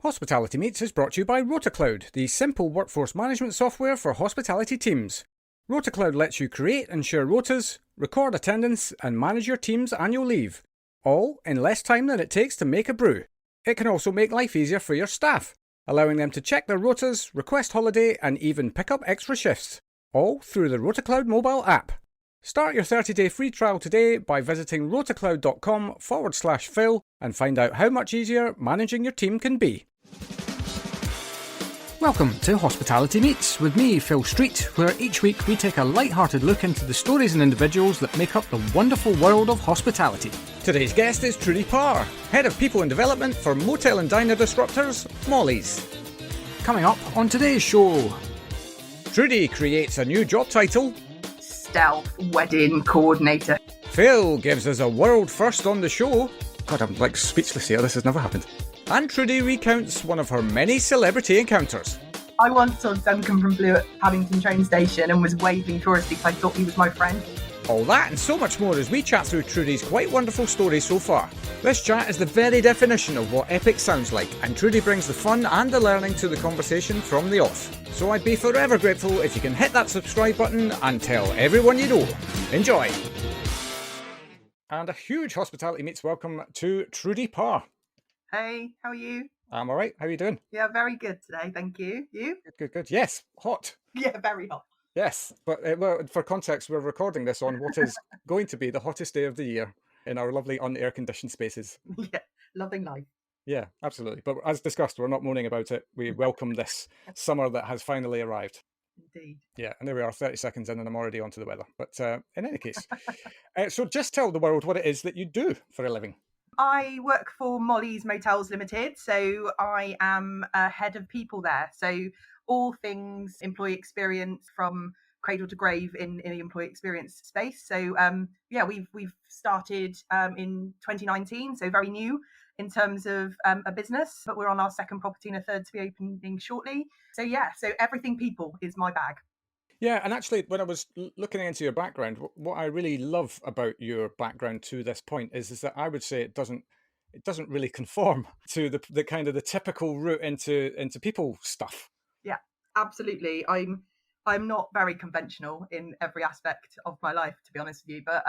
Hospitality Meets is brought to you by RotaCloud, the simple workforce management software for hospitality teams. RotaCloud lets you create and share rotas, record attendance, and manage your team's annual leave, all in less time than it takes to make a brew. It can also make life easier for your staff, allowing them to check their rotas, request holiday, and even pick up extra shifts, all through the RotaCloud mobile app. Start your 30-day free trial today by visiting rotacloud.com/Phil and find out how much easier managing your team can be. Welcome to Hospitality Meets with me, Phil Street, where each week we take a light-hearted look into the stories and individuals that make up the wonderful world of hospitality. Today's guest is Trudi Parr, Head of People and Development for motel and diner disruptors, Molly's. Coming up on today's show, Trudi creates a new job title, Stealth Wedding Coordinator. Phil gives us a world first on the show. God, I'm like speechless here, this has never happened. And Trudi recounts one of her many celebrity encounters. I once saw Duncan from Blue at Paddington Train Station and was waving tourists because I thought he was my friend. All that and so much more as we chat through Trudi's quite wonderful story so far. This chat is the very definition of what epic sounds like, and Trudi brings the fun and the learning to the conversation from the off. So I'd be forever grateful if you can hit that subscribe button and tell everyone you know. Enjoy! And a huge Hospitality Meets welcome to Trudi Parr. Hey, how are you? I'm alright, how are you doing? Yeah, very good today, thank you. You? Good. Yes, hot. Yeah, very hot. Yes, but well, for context, we're recording this on what is going to be the hottest day of the year in our lovely un-air-conditioned spaces. Yeah, loving life. Yeah, absolutely. But as discussed, we're not moaning about it. We welcome this summer that has finally arrived. Indeed. Yeah, and there we are, 30 seconds in and I'm already onto the weather. But in any case, so just tell the world what it is that you do for a living. I work for Molly's Motels Limited, so I am a head of people there. So all things employee experience from cradle to grave in the employee experience space. So we've started in 2019, so very new in terms of a business, but we're on our second property and a third to be opening shortly. So everything people is my bag. Yeah, and actually, when I was looking into your background, what I really love about your background to this point is that I would say it doesn't really conform to the kind of the typical route into people stuff. Yeah, absolutely. I'm not very conventional in every aspect of my life, to be honest with you, but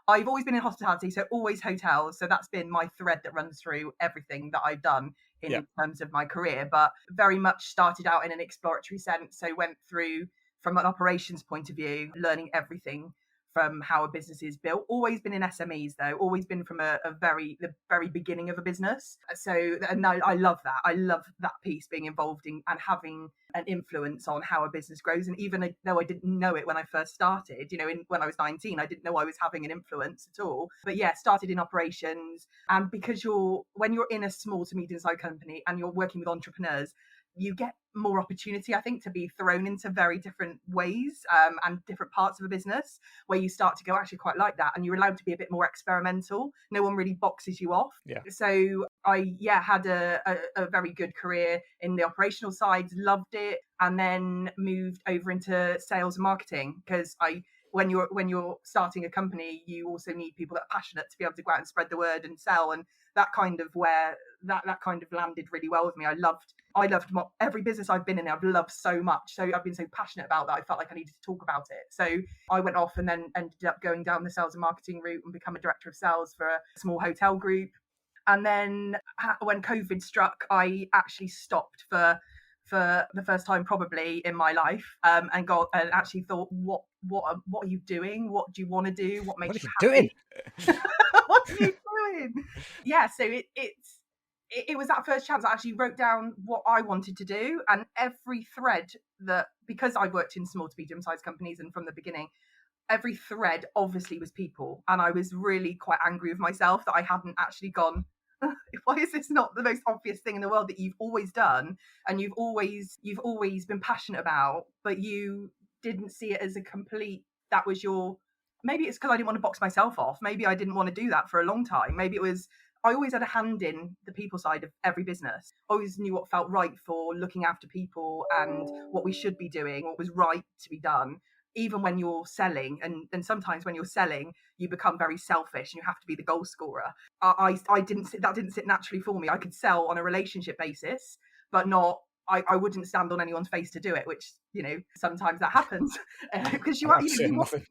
I've always been in hospitality, so always hotels. So that's been my thread that runs through everything that I've done in terms of my career, but very much started out in an exploratory sense. So went through from an operations point of view, learning everything from how a business is built. Always been in SMEs though, always been from the very beginning of a business. So, and I love that. I love that piece, being involved in and having an influence on how a business grows. And even though I didn't know it when I first started, when I was 19, I didn't know I was having an influence at all. But yeah, started in operations. And because when you're in a small to medium-sized company and you're working with entrepreneurs, you get more opportunity, I think, to be thrown into very different ways and different parts of a business where you start to go, actually quite like that. And you're allowed to be a bit more experimental. No one really boxes you off. Yeah. So I had a very good career in the operational side, loved it, and then moved over into sales and marketing because when you're starting a company, you also need people that are passionate to be able to go out and spread the word and sell, and that kind of landed really well with me. I loved every business I've been in. I've loved so much, so I've been so passionate about that. I felt like I needed to talk about it. So I went off and then ended up going down the sales and marketing route and become a director of sales for a small hotel group. And then when COVID struck, I actually stopped for the first time probably in my life, and actually thought, what are you doing? What do you want to do? What makes you happy? What are you doing? Yeah, so it was that first chance. I actually wrote down what I wanted to do, and every thread because I worked in small to medium-sized companies and from the beginning, every thread obviously was people, and I was really quite angry with myself that I hadn't actually gone, why is this not the most obvious thing in the world that you've always done and you've always been passionate about, but you didn't see it as a complete, that was your, maybe it's because I didn't want to box myself off. Maybe I didn't want to do that for a long time. Maybe it was, I always had a hand in the people side of every business. Always knew what felt right for looking after people and what we should be doing, what was right to be done. even when you're selling, and sometimes when you're selling, you become very selfish and you have to be the goal scorer. I didn't sit, that didn't sit naturally for me. I could sell on a relationship basis, but not. I wouldn't stand on anyone's face to do it, which, you know, sometimes that happens because you are, I'm you know, saying you want, nothing.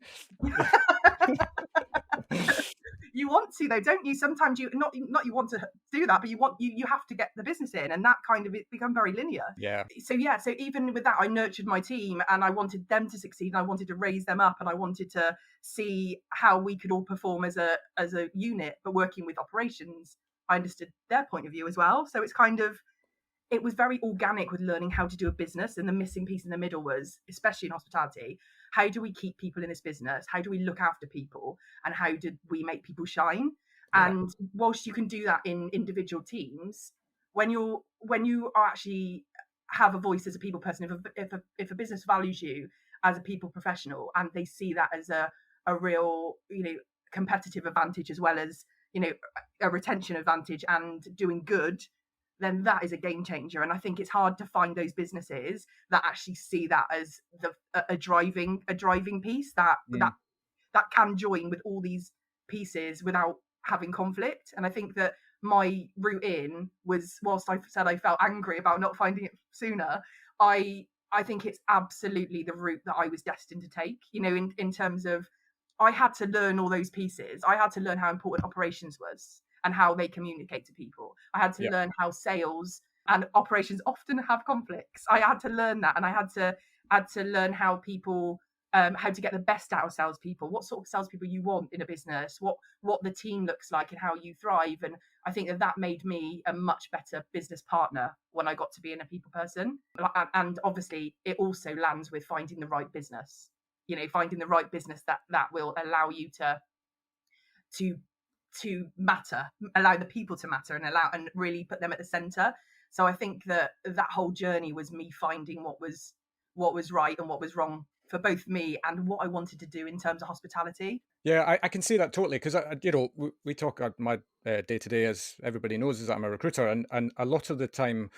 you want to though, don't you? Sometimes you not you want to do that, but you have to get the business in, and that kind of it become very linear. Yeah. So even with that, I nurtured my team and I wanted them to succeed, and I wanted to raise them up, and I wanted to see how we could all perform as a unit. But working with operations, I understood their point of view as well. So it's kind of, it was very organic with learning how to do a business, and the missing piece in the middle was, especially in hospitality, how do we keep people in this business, how do we look after people, and how did we make people shine? Yeah. And whilst you can do that in individual teams, when you are actually have a voice as a people person, if a business values you as a people professional and they see that as a real, you know, competitive advantage as well as, you know, a retention advantage and doing good, then that is a game changer. And I think it's hard to find those businesses that actually see that as a driving piece that can join with all these pieces without having conflict. And I think that my route in was, whilst I said I felt angry about not finding it sooner, I think it's absolutely the route that I was destined to take, you know, in terms of, I had to learn all those pieces. I had to learn how important operations was and how they communicate to people. I had to learn how sales and operations often have conflicts. I had to learn that, and I had to learn how people, how to get the best out of salespeople, what sort of salespeople you want in a business, what the team looks like, and how you thrive. And I think that made me a much better business partner when I got to being a people person. And obviously, it also lands with finding the right business. You know, finding the right business that will allow you to matter, allow the people to matter, and really put them at the center. So I think that whole journey was me finding what was right and what was wrong for both me and what I wanted to do in terms of hospitality. Yeah, I can see that totally, because you know, we talk at my day to day, as everybody knows, is that I'm a recruiter, and a lot of the time,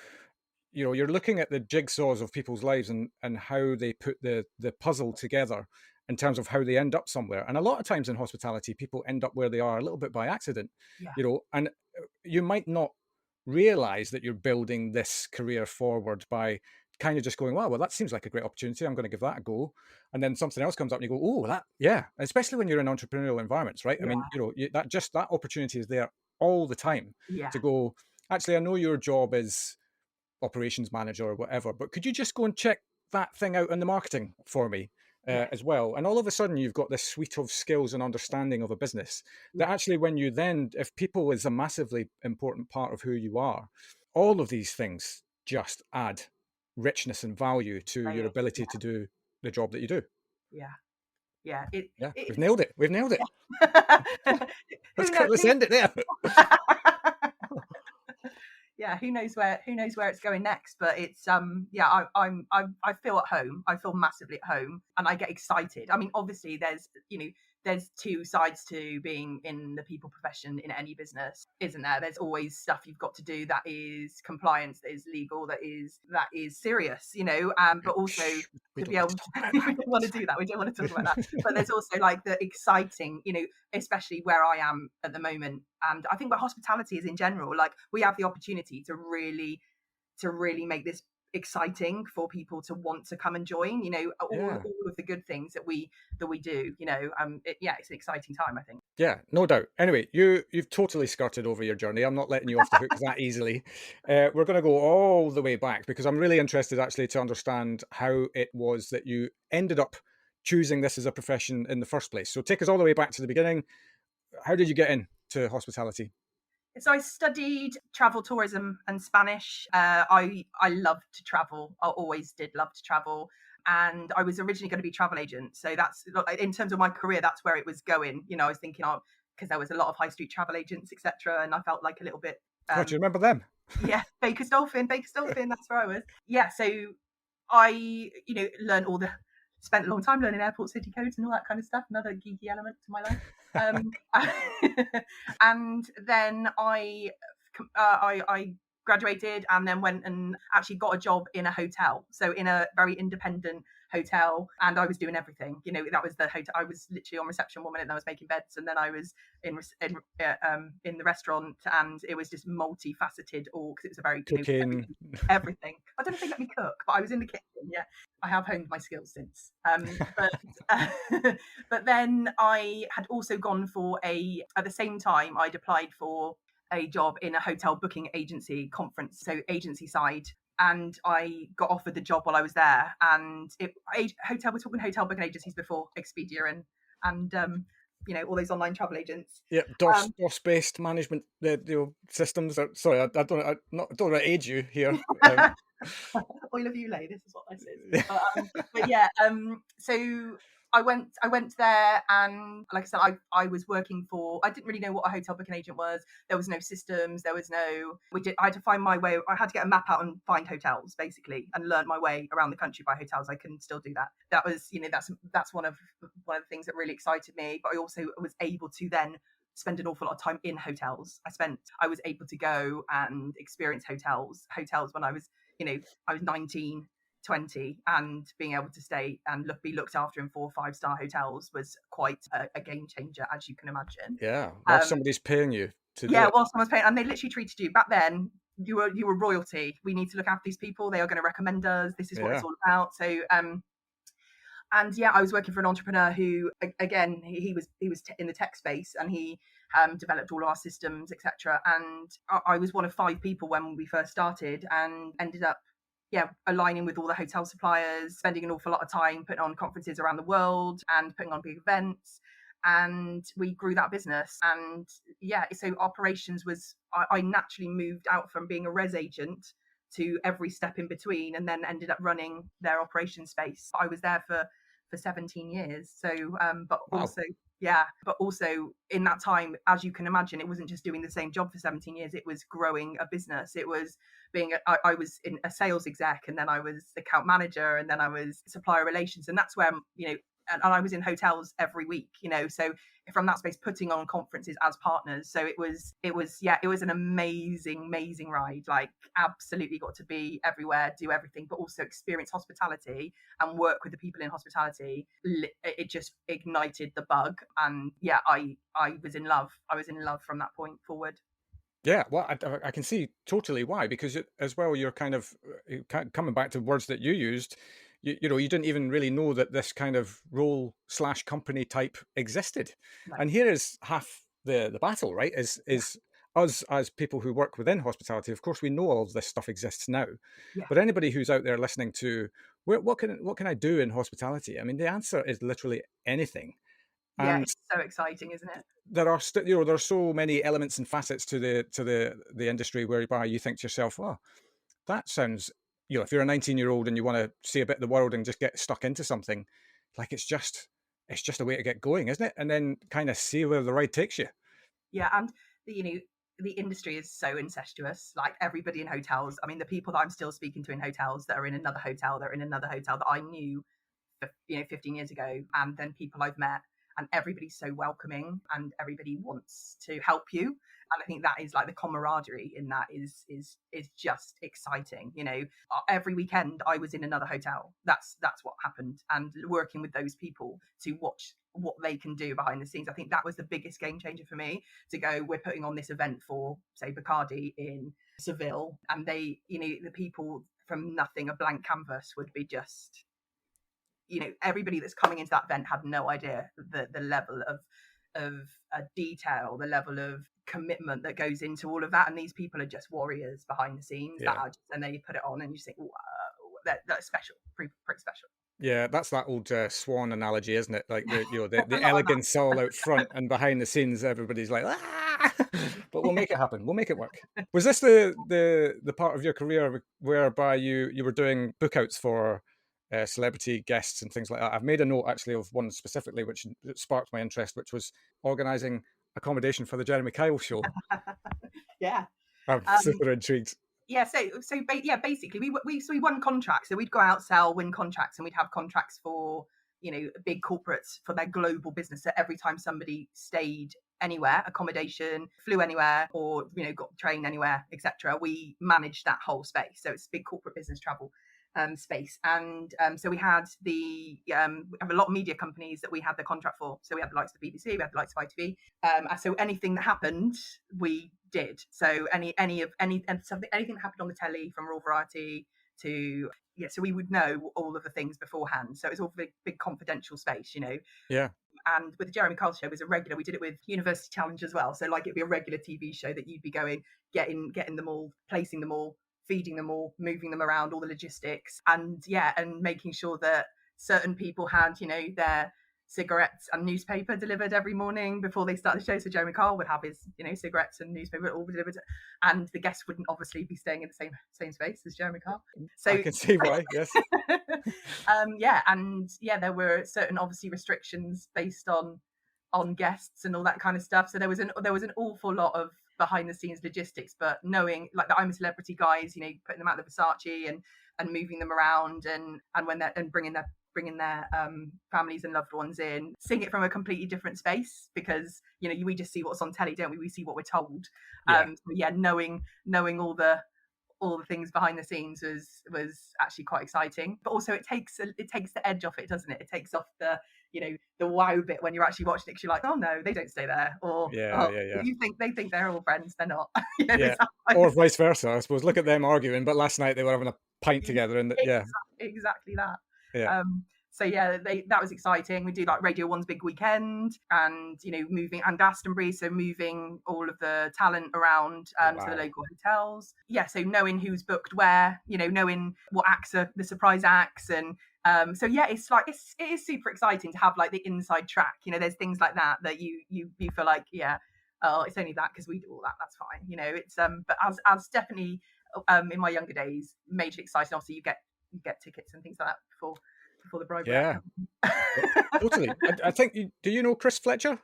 you know, you're looking at the jigsaws of people's lives and how they put the puzzle together in terms of how they end up somewhere. And a lot of times in hospitality, people end up where they are a little bit by accident, Yeah. you know, and you might not realize that you're building this career forward by kind of just going, wow, well, that seems like a great opportunity, I'm going to give that a go. And then something else comes up and you go, oh, that, yeah, especially when you're in entrepreneurial environments, right? Yeah. I mean, you know, that opportunity is there all the time to go, actually, I know your job is operations manager or whatever, but could you just go and check that thing out in the marketing for me as well? And all of a sudden you've got this suite of skills and understanding of a business that actually, when you then, if people is a massively important part of who you are, all of these things just add richness and value to your ability to do the job that you do. We've nailed it. Let's end it there. Yeah, who knows where it's going next, but it's I feel at home. I feel massively at home, and I get excited. I mean, obviously there's two sides to being in the people profession in any business, isn't there? There's always stuff you've got to do that is compliance, that is legal, that is serious, you know, but also to be able to, we don't want to do that. We don't want to talk about that. But there's also like the exciting, you know, especially where I am at the moment. And I think where hospitality is in general, like we have the opportunity to really make this exciting for people to want to come and join, you know, all of the good things that we do, you know. It's an exciting time, I think. Yeah, no doubt. Anyway, you've totally skirted over your journey. I'm not letting you off the hook that easily. We're going to go all the way back, because I'm really interested actually to understand how it was that you ended up choosing this as a profession in the first place. So take us all the way back to the beginning. How did you get into hospitality? So I studied travel tourism and Spanish. I love to travel. I always did love to travel. And I was originally going to be a travel agent. So that's, in terms of my career, that's where it was going. You know, I was thinking, because there was a lot of high street travel agents, etc. And I felt like a little bit... Do you remember them? Yeah, Baker's Dolphin, that's where I was. Yeah, so I, you know, spent a long time learning airport city codes and all that kind of stuff, another geeky element to my life. And then I graduated and then went and actually got a job in a hotel, so in a very independent hotel, and I was doing everything. That was the hotel. I was literally on reception one minute, and I was making beds, and then I was in the restaurant, and it was just multifaceted, all because it was a very cooking, everything. I don't know if they let me cook, but I was in the kitchen. Yeah, I have honed my skills since. But then I had also gone for at the same time I'd applied for a job in a hotel booking agency conference, so agency side. And I got offered the job while I was there. And we're talking hotel booking agencies before Expedia and all those online travel agents. Yeah, DOS-based management systems. Sorry, I don't want to age you here. Oil of Ulay, this is what this is. But yeah, so I went there, and like I said, I was working for, I didn't really know what a hotel booking agent was. There was no systems, I had to find my way. I had to get a map out and find hotels basically, and learn my way around the country by hotels. I can still do that. That was, that's one of the things that really excited me. But I also was able to then spend an awful lot of time in hotels. I was able to go and experience hotels when I was 19, 20, and being able to stay and be looked after in 4 or 5 star hotels was quite a game changer, as you can imagine. Yeah, while somebody's paying you to do it. While someone's paying, and they literally treated you back then. You were royalty. We need to look after these people. They are going to recommend us. This is what it's all about. So and yeah, I was working for an entrepreneur who, again, he was in the tech space, and he developed all our systems, etc. And I was one of 5 people when we first started, and ended up aligning with all the hotel suppliers, spending an awful lot of time putting on conferences around the world and putting on big events. And we grew that business. And so operations was, I naturally moved out from being a res agent to every step in between, and then ended up running their operations space. I was there for 17 years. So, but also in that time, as you can imagine, it wasn't just doing the same job for 17 years. It was growing a business. It was I was in a sales exec, and then I was account manager, and then I was supplier relations. And that's where, and I was in hotels every week, so from that space, putting on conferences as partners. So it was an amazing ride. Like, absolutely got to be everywhere, do everything, but also experience hospitality and work with the people in hospitality. It just ignited the bug. And I was in love. From that point forward. Yeah, well, I can see totally why, because as well, you're kind of coming back to words that you used. You didn't even really know that this kind of role / company type existed. No. And here is half the battle, right? Is us as people who work within hospitality. Of course, we know all of this stuff exists now. Yeah. But anybody who's out there listening to, what can I do in hospitality? I mean, the answer is literally anything. And it's so exciting, isn't it? There are there are so many elements and facets to the industry whereby you think to yourself, oh, that sounds, if you're a 19-year-old and you want to see a bit of the world and just get stuck into something, like it's just a way to get going, isn't it? And then kind of see where the ride takes you. Yeah, and the industry is so incestuous. Like, everybody in hotels, I mean, the people that I'm still speaking to in hotels that are in another hotel, that I knew 15 years ago, and then people I've met, and everybody's so welcoming, and everybody wants to help you. And I think that is like the camaraderie in that is just exciting. Every weekend I was in another hotel. That's what happened, and working with those people to watch what they can do behind the scenes. I think that was the biggest game changer for me, to go, we're putting on this event for, say, Bacardi in Seville, and they, the people from nothing, a blank canvas, would be just, everybody that's coming into that event had no idea the level of detail, the level of commitment that goes into all of that. And these people are just warriors behind the scenes. And they put it on, and you just think, wow, that's special, pretty special. Yeah, that's that old swan analogy, isn't it? Like the elegance all out front, and behind the scenes, everybody's like, ah! But we'll make it happen. We'll make it work. Was this the part of your career whereby you were doing bookouts for celebrity guests and things like that? I've made a note actually of one specifically which sparked my interest, which was organising accommodation for the Jeremy Kyle show. Yeah, I'm super intrigued. Yeah, so basically we won contracts. So we'd go out, win contracts, and we'd have contracts for big corporates for their global business. So every time somebody stayed anywhere, accommodation, flew anywhere, or got train anywhere, etc. We managed that whole space. So it's big corporate business travel space. And so we had we have a lot of media companies that we had the contract for. So we had the likes of the BBC, we had the likes of ITV. So anything that happened, we did. So anything that happened on the telly, from Raw Variety to so we would know all of the things beforehand. So it's all big confidential space, Yeah. And with the Jeremy Kyle show, it was a regular. We did it with University Challenge as well. So like it'd be a regular TV show that you'd be going, getting them all, placing them all, feeding them all, moving them around, all the logistics, and making sure that certain people had, their cigarettes and newspaper delivered every morning before they start the show. So Jeremy Kyle would have his, cigarettes and newspaper all delivered, and the guests wouldn't obviously be staying in the same space as Jeremy Kyle. So I can see why. Yes. There were certain obviously restrictions based on guests and all that kind of stuff. So there was an awful lot of behind the scenes logistics, but knowing like the I'm a Celebrity guys, putting them out of the Versace and moving them around and when they're and bringing their families and loved ones in, seeing it from a completely different space, because we just see what's on telly, don't we see what we're told. Knowing all the things behind the scenes was actually quite exciting. But also it takes the edge off it, doesn't it? It takes off the the wow bit when you're actually watching it, 'cause you're like, oh no, they don't stay there, or you think they think they're all friends, they're not. Or vice versa, I suppose. Look at them arguing, but last night they were having a pint together, and exactly that. That was exciting. We do like Radio 1's Big Weekend, and moving, and Glastonbury, so moving all of the talent around to the local hotels. So knowing who's booked where, knowing what acts are the surprise acts, and it's like it is super exciting to have like the inside track. There's things like that you feel like it's only that because we do all that, that's fine. It's but as definitely in my younger days, majorly exciting. Obviously you get tickets and things like that before the bride. Totally. I think do you know Chris Fletcher?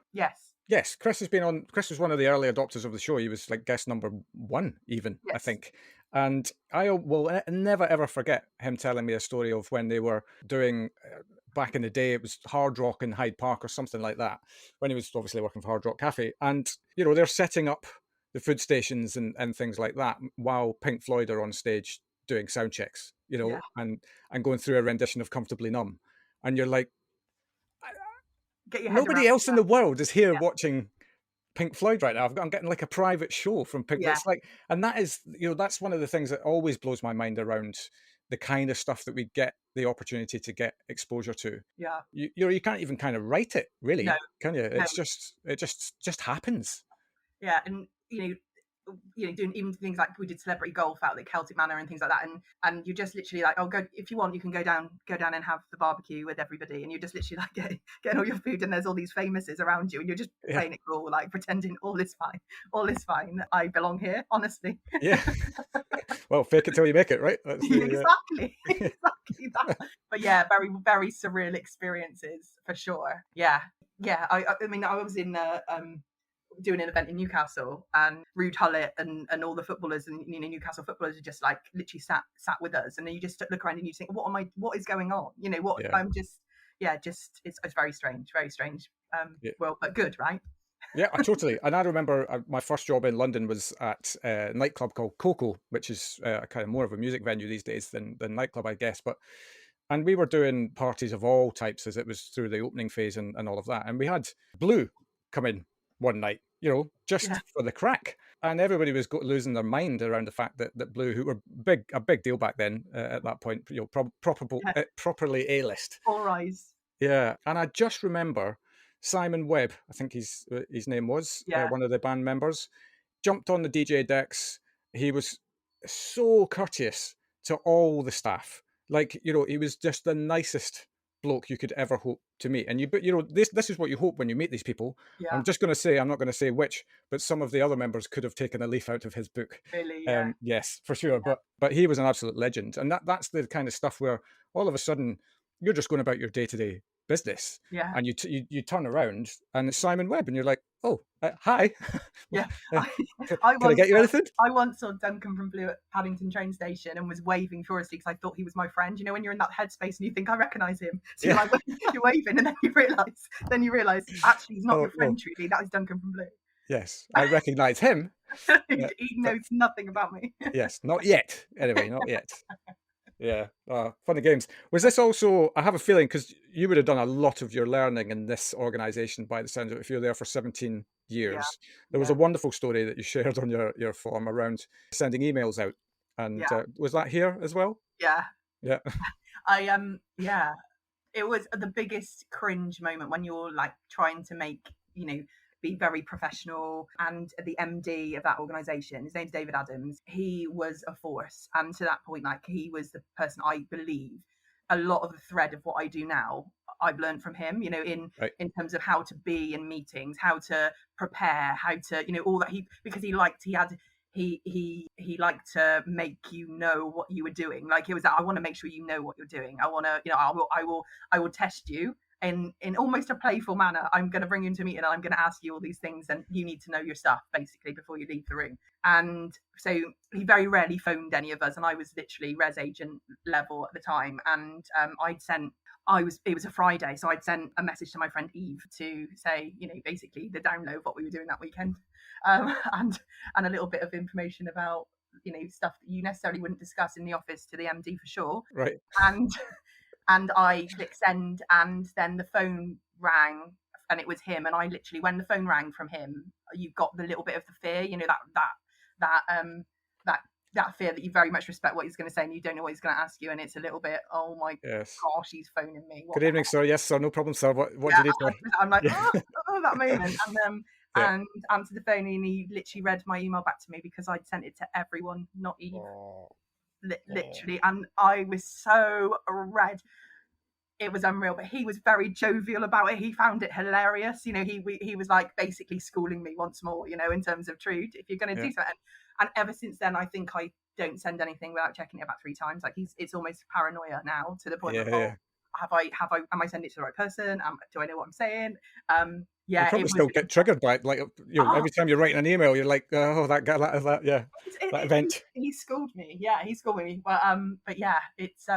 Yes, Chris was one of the early adopters of the show. He was like guest number 1 even, I think. And I will never ever forget him telling me a story of when they were doing back in the day, it was Hard Rock in Hyde Park or something like that, when he was obviously working for Hard Rock Cafe. And they're setting up the food stations and things like that while Pink Floyd are on stage doing sound checks, and going through a rendition of Comfortably Numb. And you're like, nobody else in the world is here watching Pink Floyd right now. I'm getting like a private show from Pink Floyd. It's like, and that is, that's one of the things that always blows my mind around the kind of stuff that we get the opportunity to get exposure to. You can't even kind of write it, really, can you? It's it just happens. And doing even things like we did celebrity golf out at Celtic Manor and things like that, and you're just literally like, oh, go, if you want you can go down and have the barbecue with everybody, and you're just literally like getting all your food, and there's all these famouses around you, and you're just playing it cool, like pretending all is fine, I belong here, honestly. Well, fake it till you make it, right? That's exactly that. But very, very surreal experiences for sure. I mean, I was in doing an event in Newcastle, and Rude Hullett and all the footballers and Newcastle footballers are just like literally sat with us, and then you just look around and you think, what is going on? I'm just it's very strange. Well, but good, right? Totally. And I remember my first job in London was at a nightclub called Coco, which is kind of more of a music venue these days than nightclub, I guess. And we were doing parties of all types as it was through the opening phase and all of that. And we had Blue come in one night, just for the crack. And everybody was losing their mind around the fact that Blue, who were a big deal back then at that point, properly A-list. All rise. Yeah. And I just remember Simon Webb, I think his name was, one of the band members, jumped on the DJ decks. He was so courteous to all the staff. Like, he was just the nicest bloke you could ever hope to meet. And this is what you hope when you meet these people. I'm just going to say, I'm not going to say which, but some of the other members could have taken a leaf out of his book. Really? Yes, for sure. But he was an absolute legend. And that's the kind of stuff where all of a sudden you're just going about your day-to-day business. Yeah. And you turn around and it's Simon Webb, and you're like, oh, hi. Yeah. Can I I get you anything? I once saw Duncan from Blue at Paddington train station and was waving furiously because I thought he was my friend. You know, when you're in that headspace and you think, I recognise him. So you're like, you're waving, and then you realise actually he's not your friend, Trudi. That is Duncan from Blue. Yes, I recognise him. He knows nothing about me. Yes, not yet. Anyway, not yet. Yeah, funny games. Was this also, I have a feeling, because you would have done a lot of your learning in this organisation by the sound of it, if you're there for 17 years. There was a wonderful story that you shared on your forum around sending emails out. And was that here as well? Yeah. Yeah. It was the biggest cringe moment when you're like trying to make, be very professional. And the MD of that organisation, his name's David Adams, he was a force. And to that point, like, he was the person, I believe, a lot of the thread of what I do now, I've learned from him, in terms of how to be in meetings, how to prepare, how to, all that because he liked to make you know what you were doing. Like, it was that, I want to make sure you know what you're doing. I want to, I will test you in almost a playful manner. I'm going to bring you into a meeting and I'm going to ask you all these things, and you need to know your stuff basically before you leave the room. And so he very rarely phoned any of us, and I was literally res agent level at the time. And it was a Friday, so I'd sent a message to my friend Eve to say, basically the download of what we were doing that weekend, and a little bit of information about, stuff that you necessarily wouldn't discuss in the office to the MD for sure. Right. And I clicked send, and then the phone rang, and it was him. And I literally, when the phone rang from him, you got the little bit of the fear, that fear that you very much respect what he's going to say and you don't know what he's going to ask you, and it's a little bit, oh my gosh, he's phoning me. Good evening, sir. Yes, sir. No problem, sir. What do you need? I'm like, that moment, and answered the phone, and he literally read my email back to me because I'd sent it to everyone, not Eve. Literally, and I was so red. It was unreal, but he was very jovial about it. He found it hilarious. He was like basically schooling me once more, in terms of truth. If you're going to do something, and ever since then, I think I don't send anything without checking it about 3 times. Like, it's almost paranoia now, to the point of, am I sending it to the right person? Do I know what I'm saying? You probably still get triggered by it. Like, every time you're writing an email, you're like, oh, that guy, that event. He schooled me. Yeah, he schooled me. But yeah, it's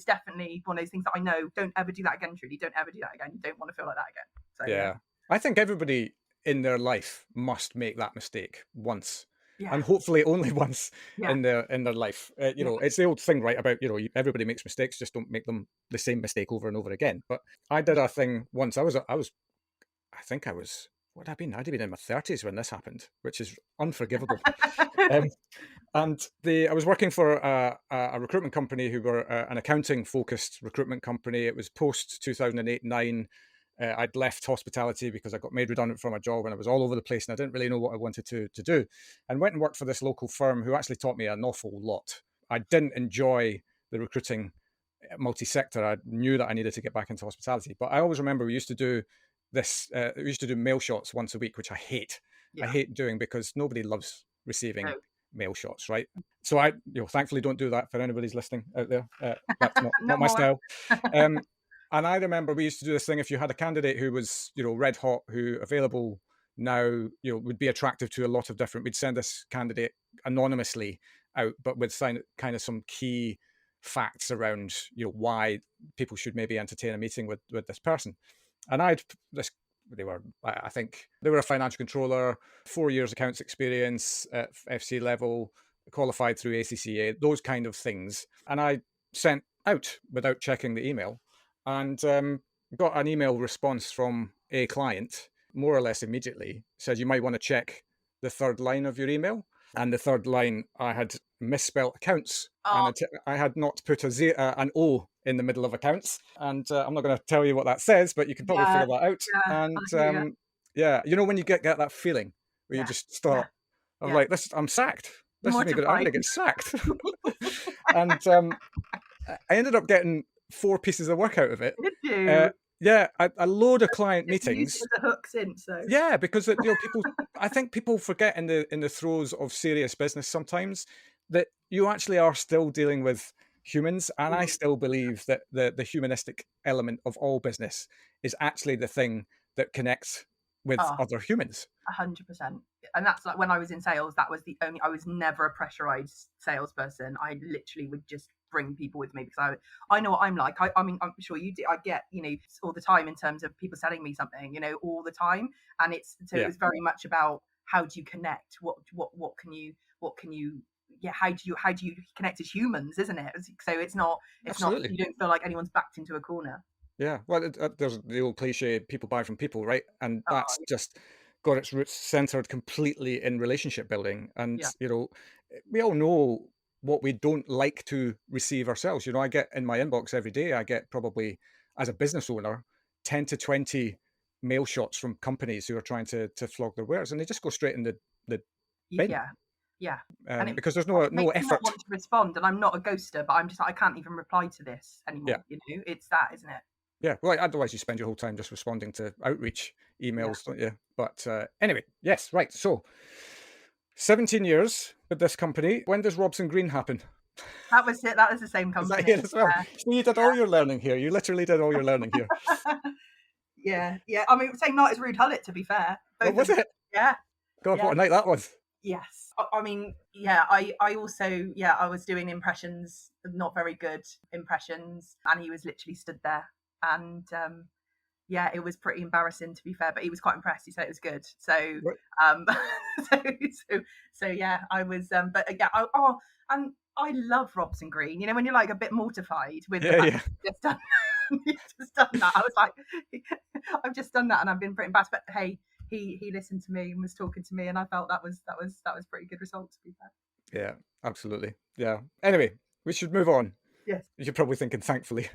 definitely one of those things that I know. Don't ever do that again, Trudy. Don't ever do that again. You don't want to feel like that again. So, yeah. I think everybody in their life must make that mistake once. Yeah. And hopefully only once in their life. It's the old thing, right, about, everybody makes mistakes, just don't make them the same mistake over and over again. But I did a thing once. I think I was, what had I been? I'd have been in my 30s when this happened, which is unforgivable. And I was working for a recruitment company who were an accounting-focused recruitment company. It was post 2008-9. I'd left hospitality because I got made redundant from my job, and I was all over the place, and I didn't really know what I wanted to do. And went and worked for this local firm who actually taught me an awful lot. I didn't enjoy the recruiting multi-sector. I knew that I needed to get back into hospitality. But I always remember we used to do mail shots once a week, which I hate. I hate doing, because nobody loves receiving mail shots, right? So I, thankfully don't do that for anybody's listening out there. That's not my style. And I remember we used to do this thing. If you had a candidate who was, red hot, who available now, would be attractive to a lot of different, we'd send this candidate anonymously out, but with kind of some key facts around, why people should maybe entertain a meeting with this person. And I think they were a financial controller, 4 years accounts experience at FC level, qualified through ACCA, those kind of things. And I sent out without checking the email, and got an email response from a client more or less immediately. Said, you might want to check the third line of your email. And the third line, I had misspelled accounts. And I had not put an O in the middle of accounts. And I'm not going to tell you what that says, but you can probably figure that out. And when you get that feeling where you just start, I'm like, I'm sacked. I'm going to get sacked. And I ended up getting 4 pieces of work out of it. Did you? A load of client meetings. Used the hook since, so. Yeah, because people, I think people forget in the throes of serious business sometimes that you actually are still dealing with humans, and I still believe that the humanistic element of all business is actually the thing that connects with Oh, other humans. 100%. And that's like when I was in sales, that was I was never a pressurized salesperson. I literally would just bring people with me because I know what I'm like. I mean, I'm sure you do. I get, all the time in terms of people selling me something, all the time. And it was very much about how do you connect? What can you, yeah, how do you connect as humans, isn't it? So it's not, Absolutely. you don't feel like anyone's backed into a corner. Yeah, well, there's the old cliche, people buy from people, right? And Oh, that's just got its roots centered completely in relationship building. And, yeah. we all know what we don't like to receive ourselves. I get in my inbox every day, I get probably, as a business owner, 10 to 20 mail shots from companies who are trying to flog their wares, and they just go straight in the bin, Yeah. Yeah. And because there's it no makes me not effort. want to respond. And I'm not a ghoster, but I'm just like, I can't even reply to this Yeah. anymore. It's that, isn't it? Yeah, well, otherwise you spend your whole time just responding to outreach Yeah. emails, don't you? But anyway, yes, right. So, 17 years with this company. When does Robson Green happen? That was it. That was the same Is that company. here as well? So you did all your learning here. You literally did all your learning here. Yeah. Yeah. I mean, same night as Rude Hullet, to be fair. What was it? Yeah. God, Yeah. what a night that was. Yes. I mean, yeah, I also, yeah, I was doing impressions, not very good impressions. And he was literally stood there. And yeah, it was pretty embarrassing, to be fair, but he was quite impressed. He said it was good. So, What? so, so yeah, I was, but yeah, and I love Robson Green. When you're like a bit mortified with the Yeah, fact yeah. that you've just done, you've just done that. I was like, I've just done that, and I've been pretty embarrassed. But hey, he listened to me and was talking to me, and I felt that was pretty good result, to be fair. Yeah, absolutely. Yeah. Anyway, we should move on. Yes. You're probably thinking, thankfully,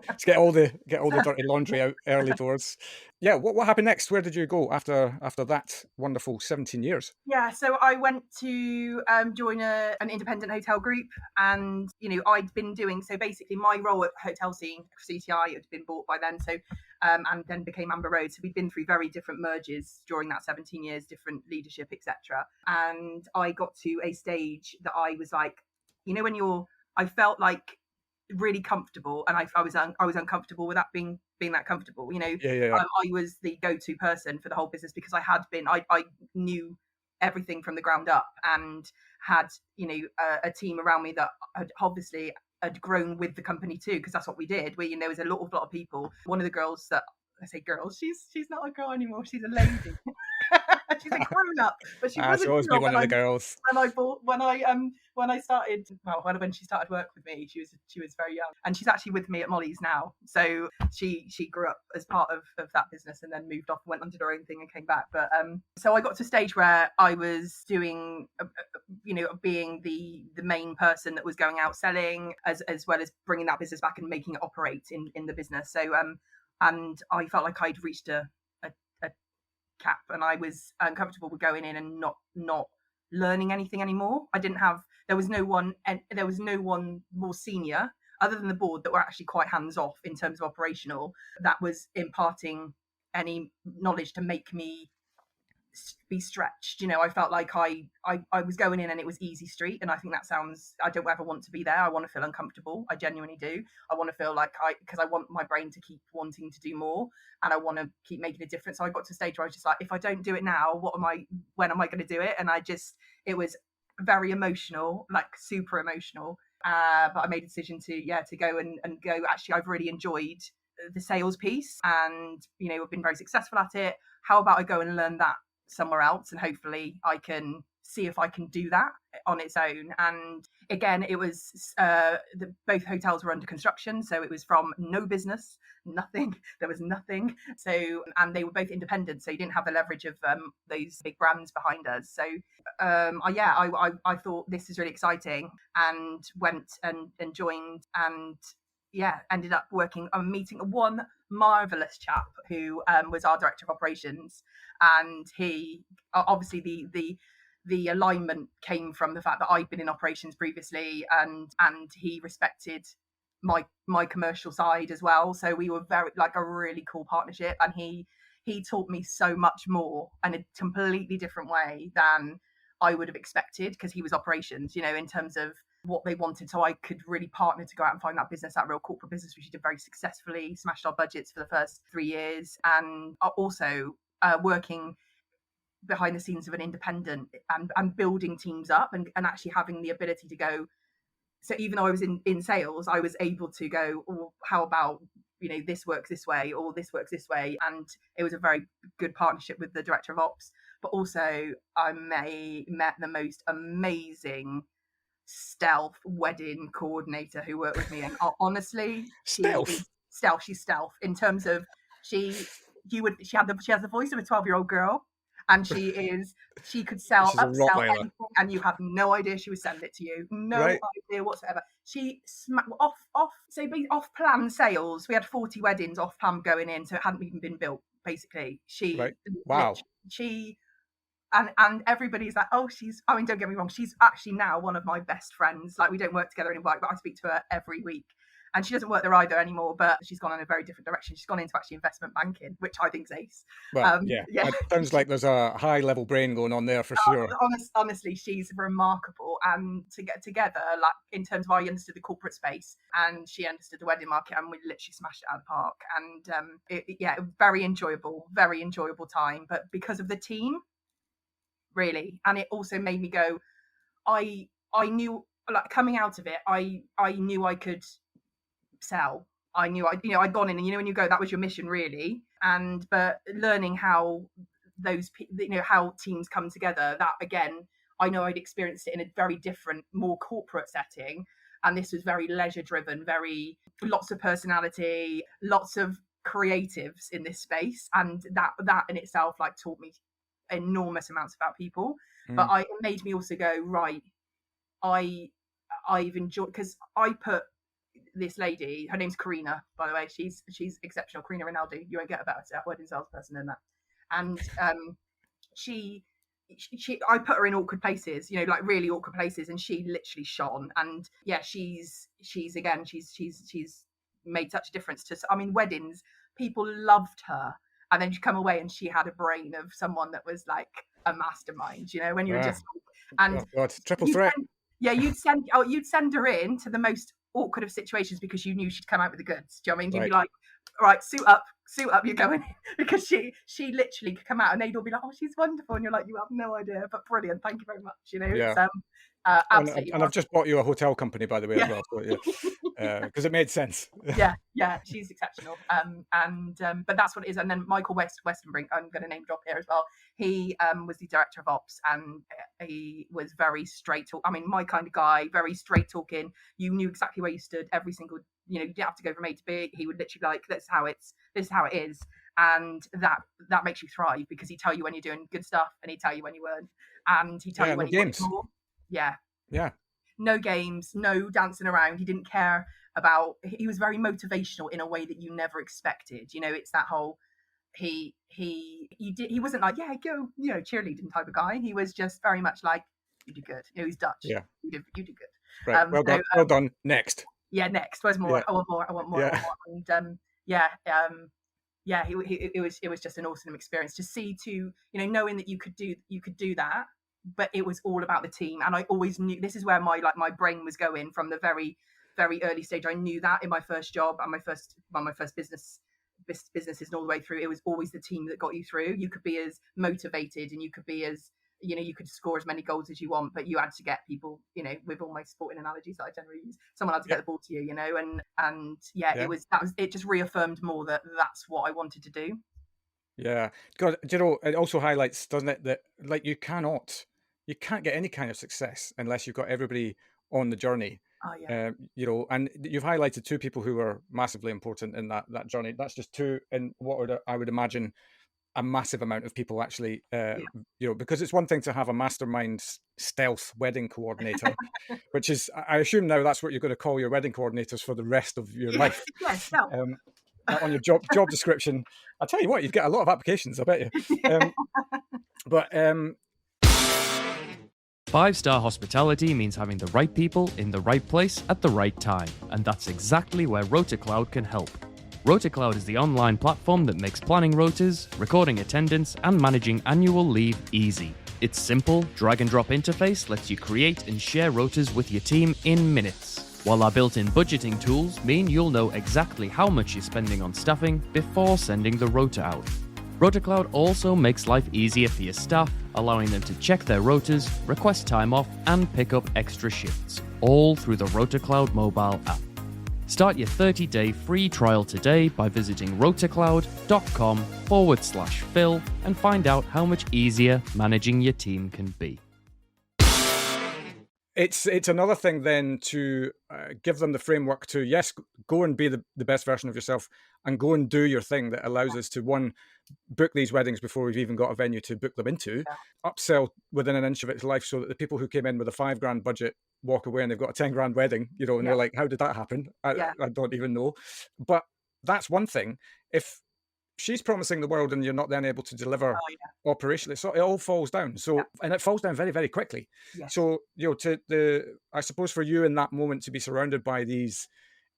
let's get all the dirty laundry out early doors. Yeah. What happened next? Where did you go after that wonderful 17 years? Yeah, so I went to join an independent hotel group, and I'd been doing, so basically my role at Hotel Scene CTI had been bought by then, so and then became Amber Road. So we'd been through very different mergers during that 17 years, different leadership, etc. And I got to a stage that I was like, when I felt like really comfortable, and I was uncomfortable with that being that comfortable. Yeah. I was the go-to person for the whole business because I knew everything from the ground up, and had a team around me that had obviously had grown with the company too, because that's what we did. There was a lot of people. One of the girls that I say girls, she's not a girl anymore, she's a lady. She's a grown up, but she wasn't. She'll always be one of the girls. When I started, well, when she started work with me, she was very young, and she's actually with me at Molly's now. So she grew up as part of that business, and then moved off, went on to her own thing, and came back. But so I got to a stage where I was doing, being the main person that was going out selling, as well as bringing that business back and making it operate in the business. So and I felt like I'd reached a cap, and I was uncomfortable with going in and not learning anything anymore. There was no one more senior other than the board that were actually quite hands off in terms of operational, that was imparting any knowledge to make me be stretched. I felt like I was going in and it was easy street, and I think I don't ever want to be there. I want to feel uncomfortable. I genuinely do. I want to feel like because I want my brain to keep wanting to do more, and I want to keep making a difference. So I got to a stage where I was just like, if I don't do it now, when am I going to do it? And it was very emotional, like super emotional. But I made a decision to go and go. Actually, I've really enjoyed the sales piece, and I've been very successful at it. How about I go and learn that somewhere else, and hopefully I can see if I can do that on its own. And again, it was both hotels were under construction, so it was from no business, nothing. There was nothing. So, and they were both independent, so you didn't have the leverage of those big brands behind us. So I thought this is really exciting, and went and joined, and ended up meeting one marvelous chap who was our director of operations, and he obviously the alignment came from the fact that I'd been in operations previously, and he respected my commercial side as well. So we were very like a really cool partnership, and he taught me so much more in a completely different way than I would have expected, because he was operations, in terms of what they wanted, so I could really partner to go out and find that business, that real corporate business, which we did very successfully, smashed our budgets for the first 3 years, and also working behind the scenes of an independent and building teams up and actually having the ability to go. So even though I was in sales, I was able to go, oh, how about, this works this way, or this works this way. And it was a very good partnership with the director of ops. But also I met the most amazing stealth wedding coordinator who worked with me. And honestly, Stealth. She's stealth in terms of she has the voice of a 12-year-old girl. And she could upsell anything, and you had no idea she was selling it to you. No idea whatsoever. She off plan sales. We had 40 weddings off plan going in, so it hadn't even been built. Basically, wow. And everybody's like, oh, don't get me wrong, she's actually now one of my best friends. Like, we don't work together anymore, but I speak to her every week. And she doesn't work there either anymore, but she's gone in a very different direction. She's gone into actually investment banking, which I think is ace. Well, yeah. It sounds like there's a high-level brain going on there for sure. Honestly, she's remarkable. And to get together, like, in terms of, I understood the corporate space and she understood the wedding market, and we literally smashed it out of the park. And very enjoyable time. But because of the team, really, and it also made me go, I knew, like, coming out of it, I knew I could sell. I knew I'd gone in, and when you go, that was your mission, really. But learning how how teams come together, that again, I know I'd experienced it in a very different, more corporate setting, and this was very leisure driven, very lots of personality, lots of creatives in this space, and that in itself, like, taught me enormous amounts about people. But it made me also go, right, I've enjoyed, because I put this lady, her name's Karina, by the way, she's exceptional, Karina Rinaldi. You won't get about a wedding salesperson in that. And she I put her in awkward places, like really awkward places, and she literally shone. And yeah, she's made such a difference to, weddings, people loved her. And then she'd come away and she had a brain of someone that was like a mastermind, when you're just, and triple threat. You'd send her in to the most awkward of situations because you knew she'd come out with the goods. Do you know what I mean? You'd be like, all right, suit up, you're going in. Because she literally could come out and they'd all be like, oh, she's wonderful. And you're like, you have no idea, but brilliant. Thank you very much. Yeah. Absolutely. And I've just bought you a hotel company, by the way, as well. So, because it made sense. Yeah, she's exceptional. But that's what it is. And then Michael Westenbrink, I'm going to name drop here as well. He was the director of ops, and he was very straight talk. My kind of guy, very straight talking. You knew exactly where you stood every single. You didn't have to go from A to B. He would literally be like, this is how it is. And that makes you thrive, because he'd tell you when you're doing good stuff and he'd tell you when you weren't. And he'd tell you when you wanted more. Yeah. No games, no dancing around. He didn't care about. He was very motivational in a way that you never expected. It's that whole. He wasn't like, yeah, go, cheerleading type of guy. He was just very much like, you do good. He's Dutch. Yeah. You do good. Right. Well done. Next. Yeah, next. Where's more? Yeah. I want more. Yeah. And it was just an awesome experience to see, knowing that you could do that, but it was all about the team. And I always knew, this is where my brain was going from the very, very early stage. I knew that in my first job and my first businesses and all the way through, it was always the team that got you through. You could be as motivated and you could be as, you could score as many goals as you want, but you had to get people, with all my sporting analogies that I generally use, someone had to get the ball to you, it just reaffirmed more that that's what I wanted to do. Yeah. God, it also highlights, doesn't it, that like you can't get any kind of success unless you've got everybody on the journey. Oh, yeah. And you've highlighted two people who were massively important in that journey. That's just two in what I would imagine a massive amount of people actually, because it's one thing to have a mastermind stealth wedding coordinator, which is, I assume now that's what you're going to call your wedding coordinators for the rest of your life. Yes, on your job description. I'll tell you what, you'd get a lot of applications, I bet you. But 5-star hospitality means having the right people in the right place at the right time, and that's exactly where RotaCloud can help. RotaCloud is the online platform that makes planning rotas, recording attendance, and managing annual leave easy. Its simple, drag-and-drop interface lets you create and share rotas with your team in minutes, while our built-in budgeting tools mean you'll know exactly how much you're spending on staffing before sending the rota out. RotaCloud also makes life easier for your staff, allowing them to check their rotas, request time off, and pick up extra shifts, all through the RotaCloud mobile app. Start your 30-day free trial today by visiting rotacloud.com/Phil and find out how much easier managing your team can be. It's another thing then to give them the framework to, yes, go and be the best version of yourself and go and do your thing that allows us to, one, book these weddings before we've even got a venue to book them into, upsell within an inch of its life so that the people who came in with a $5,000 budget walk away and they've got a $10,000 wedding, and they're like, how did that happen? I don't even know. But that's one thing. If she's promising the world and you're not then able to deliver operationally, so it all falls down. So and it falls down very, very quickly. Yes. So I suppose for you in that moment to be surrounded by these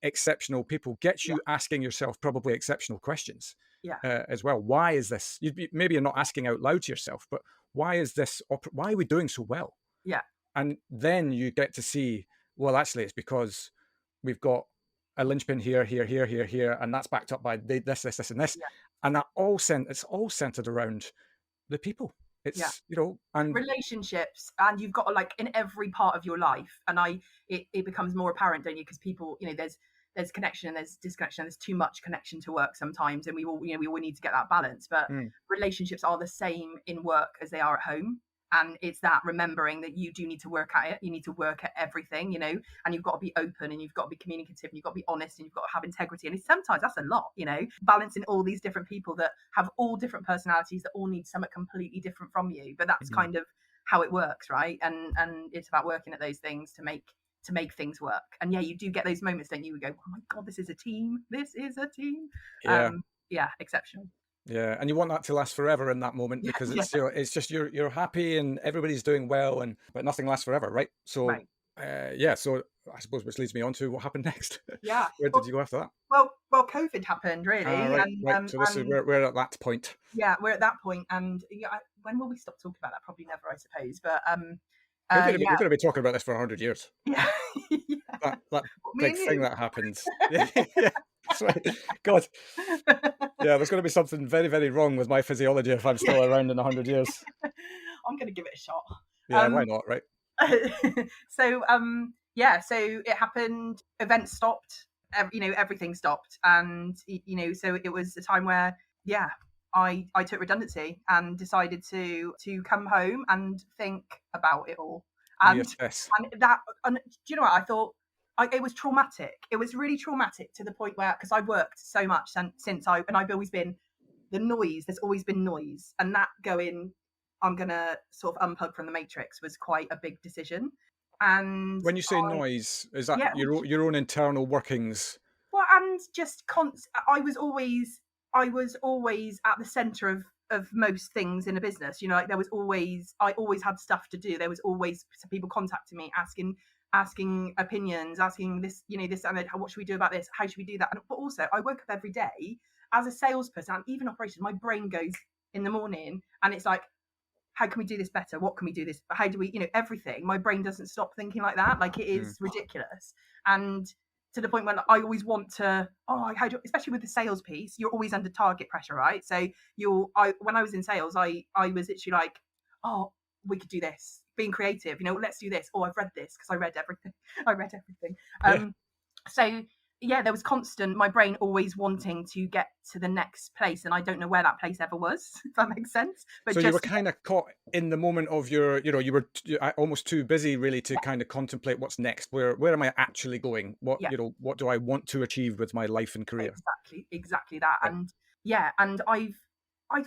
exceptional people gets you asking yourself probably exceptional questions as well. Why is this? Maybe you're not asking out loud to yourself, but why is this? Why are we doing so well? Yeah. And then you get to see, well, actually, it's because we've got a linchpin here, and that's backed up by this, and this. Yeah. And it's all centered around the people. It's, and relationships, and you've got to, in every part of your life. And it becomes more apparent, don't you? Because people, there's connection and there's disconnection. There's too much connection to work sometimes. And we all need to get that balance. But relationships are the same in work as they are at home. And it's that remembering that you do need to work at it. You need to work at everything, and you've got to be open and you've got to be communicative and you've got to be honest and you've got to have integrity. And sometimes that's a lot, balancing all these different people that have all different personalities that all need something completely different from you. But that's kind of how it works, right? And it's about working at those things to make things work. And you do get those moments, don't you? We go, oh my God, this is a team. This is a team. Exceptional. Yeah, and you want that to last forever in that moment because it's just you're happy and everybody's doing well, but nothing lasts forever, right? So so I suppose which leads me on to what happened next. Yeah, where did you go after that? Well, COVID happened really, right. So this is we're at that point. Yeah, we're at that point, and when will we stop talking about that? Probably never, I suppose. But we're going to be talking about this for 100 years. Yeah, that big thing that happens. Yeah. That's right. God. Yeah, there's going to be something very, very wrong with my physiology if I'm still around in 100 years. I'm going to give it a shot. Yeah, why not, right? So it happened. Events stopped. Everything stopped, and so it was a time where I took redundancy and decided to come home and think about it all. And do you know what I thought? It was traumatic. It was really traumatic to the point where, because I've worked so much since I've always been the noise. There's always been noise, and that going, I'm gonna sort of unplug from the matrix was quite a big decision. And when you say noise, is that your own internal workings? Well, and just I was always at the center of most things in a business. I always had stuff to do. There was always people contacting me asking opinions, asking this, this and that, what should we do about this? How should we do that? But also I woke up every day as a salesperson and even operations, my brain goes in the morning and it's like, how can we do this better? What can we do this? How do we, everything. My brain doesn't stop thinking like that. Like it is ridiculous. And to the point when I always want to, especially with the sales piece, you're always under target pressure, right? So when I was in sales, I was literally like, we could do this. Being creative, let's do this. I've read this because I read everything. So there was constant, my brain always wanting to get to the next place, and I don't know where that place ever was, if that makes sense. But so you were kind of caught in the moment of you were almost too busy really to kind of contemplate what's next. Where am I actually going? What do I want to achieve with my life and career? Exactly that. Right. And I've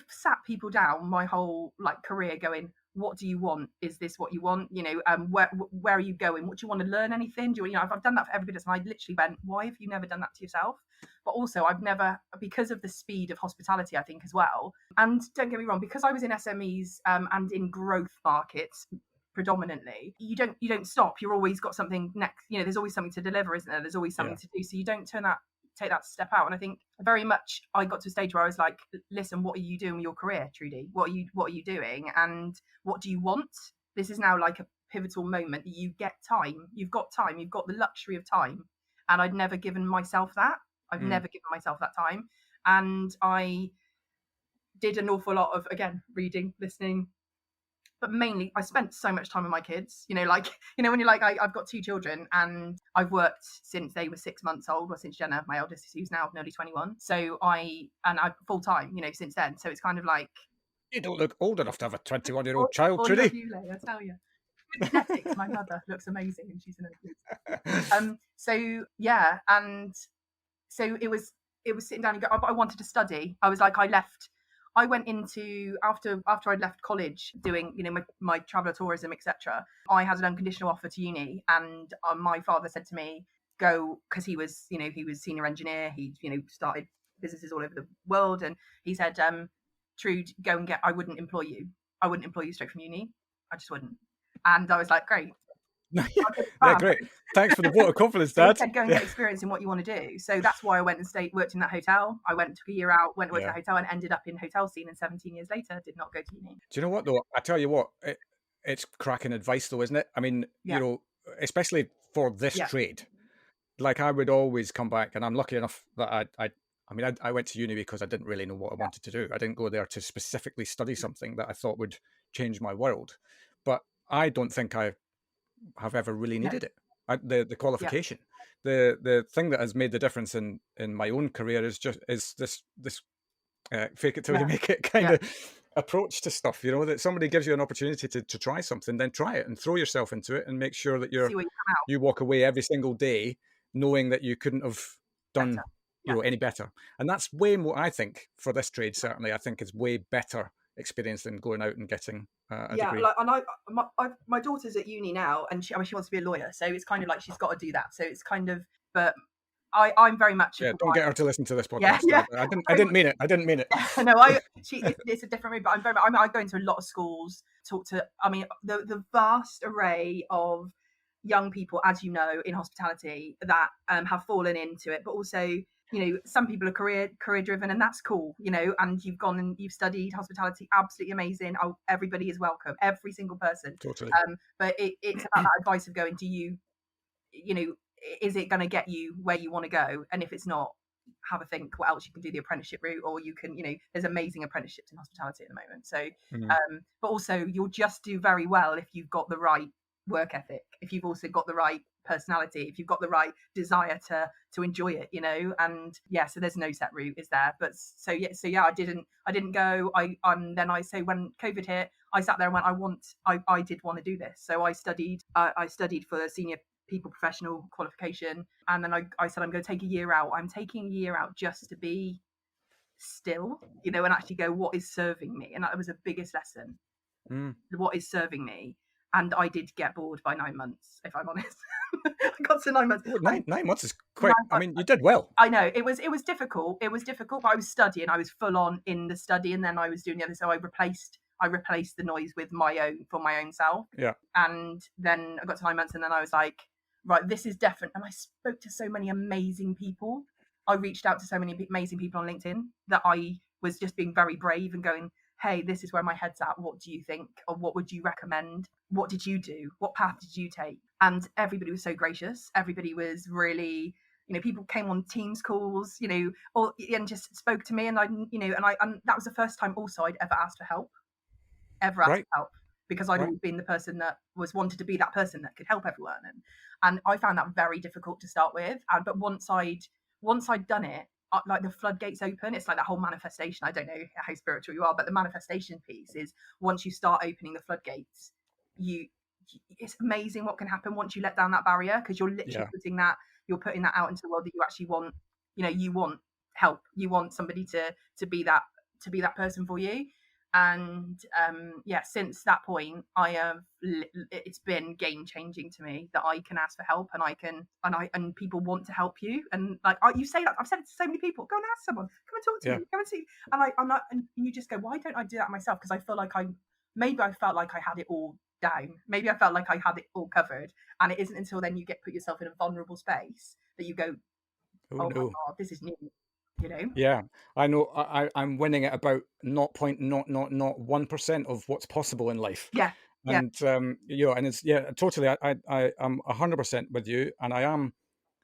sat people down my whole career going, what do you want? Is this what you want? Where are you going? What do you want to learn? Anything? I've done that for everybody, and I literally went, why have you never done that to yourself? But also I've never, because of the speed of hospitality, I think as well. And don't get me wrong, because I was in SMEs and in growth markets predominantly, you don't stop. You're always got something next. There's always something to deliver, isn't there? There's always something to do. So you don't turn that take that step out. And I think very much I got to a stage where I was like, listen, what are you doing with your career, Trudi? What are you doing, and what do you want? This is now like a pivotal moment that you get time. You've got the luxury of time, and I'd never given myself that. I've never given myself that time, and I did an awful lot of, again, reading, listening, but mainly I spent so much time with my kids. When you're like, I've got 2 children, and I've worked since they were 6 months old, or since Jenna, my eldest, who's now nearly 21. So I'm full time, since then. So it's kind of like, you don't look old enough to have a 21-year-old child, Trudi. I tell you. Genetics. My mother looks amazing, and she's an so yeah, and so it was sitting down and go. I wanted to study. I was like, I went into after I'd left college doing my travel tourism, etc. I had an unconditional offer to uni, and my father said to me, go, because he was senior engineer. He started businesses all over the world, and he said, Trude, go and get. I wouldn't employ you straight from uni. I just wouldn't. And I was like, great. Yeah, great. Thanks for the vote of confidence, Dad. Said, go and get experience in what you want to do. So that's why I went and worked in that hotel. I took a year out, went and worked in that hotel, and ended up in hotel scene. And 17 years later, did not go to uni. Do you know what, though? I tell you what, it's cracking advice, though, isn't it? I mean, especially for this trade. Like, I would always come back, and I'm lucky enough that I went to uni because I didn't really know what I wanted to do. I didn't go there to specifically study something that I thought would change my world. But I don't think I have ever really needed it. The qualification, the thing that has made the difference in my own career is this fake it till you make it kind of approach to stuff. That somebody gives you an opportunity to try something, then try it and throw yourself into it and make sure that you walk away every single day knowing that you couldn't have done any better. And that's way more, I think, for this trade. Certainly, I think it's way better experience than going out and getting a degree. My daughter's at uni now, and she wants to be a lawyer, so it's kind of like she's got to do that. So it's kind of, but I'm very much don't get her to listen to this podcast. I didn't mean it. No, it's a different route, but I go into a lot of schools, talk to, the vast array of young people, as you know, in hospitality that have fallen into it, but also some people are career driven, and that's cool, and you've gone and you've studied hospitality, absolutely amazing. Everybody is welcome, every single person. Totally. But it's about that advice of going, is it going to get you where you want to go? And if it's not, have a think what else you can do, the apprenticeship route, or you can, there's amazing apprenticeships in hospitality at the moment. So, but also you'll just do very well if you've got the right work ethic, if you've also got the right personality, if you've got the right desire to enjoy it, and so there's no set route, is there? But I didn't go. Then I say, when COVID hit, I sat there and went, I did want to do this. So I studied for the senior people professional qualification, and then I said, I'm going to take a year out. I'm taking a year out just to be still, and actually go, what is serving me? And that was the biggest lesson. What is serving me? And I did get bored by 9 months, if I'm honest. I got to 9 months. Well, 9 months is quite. I mean, you did well. I know it was difficult. It was difficult, but I was studying. I was full on in the study, and then I was doing the other. So I replaced the noise with my own self. Yeah. And then I got to 9 months, and then I was like, right, this is different. And I spoke to so many amazing people. I reached out to so many amazing people on LinkedIn that I was just being very brave and going, hey, this is where my head's at. What do you think? Or what would you recommend? What did you do? What path did you take? And everybody was so gracious. Everybody was really, people came on Teams calls, and just spoke to me. And and that was the first time also I'd ever asked for help, for help, because I'd always been the person that wanted to be that person that could help everyone. And I found that very difficult to start with. But once I'd done it, like the floodgates open. It's like that whole manifestation. I don't know how spiritual you are, but the manifestation piece is, once you start opening the floodgates, it's amazing what can happen once you let down that barrier, because you're literally putting that out into the world, that you actually want, you want help, you want somebody to be that person for you. And since that point, it's been game changing to me that I can ask for help, and people want to help you. And like you say that, I've said it to so many people, go and ask someone, come and talk to me, come and see. And I'm not, and you just go, why don't I do that myself? Because I feel like I felt like I had it all down. Maybe I felt like I had it all covered. And it isn't until then you put yourself in a vulnerable space that you go, Oh oh my no. God, this is new, you know? Yeah, I know. I'm winning at about 0.0001% of what's possible in life, Yeah, yeah. and and it's totally. I am 100% with you, and I am.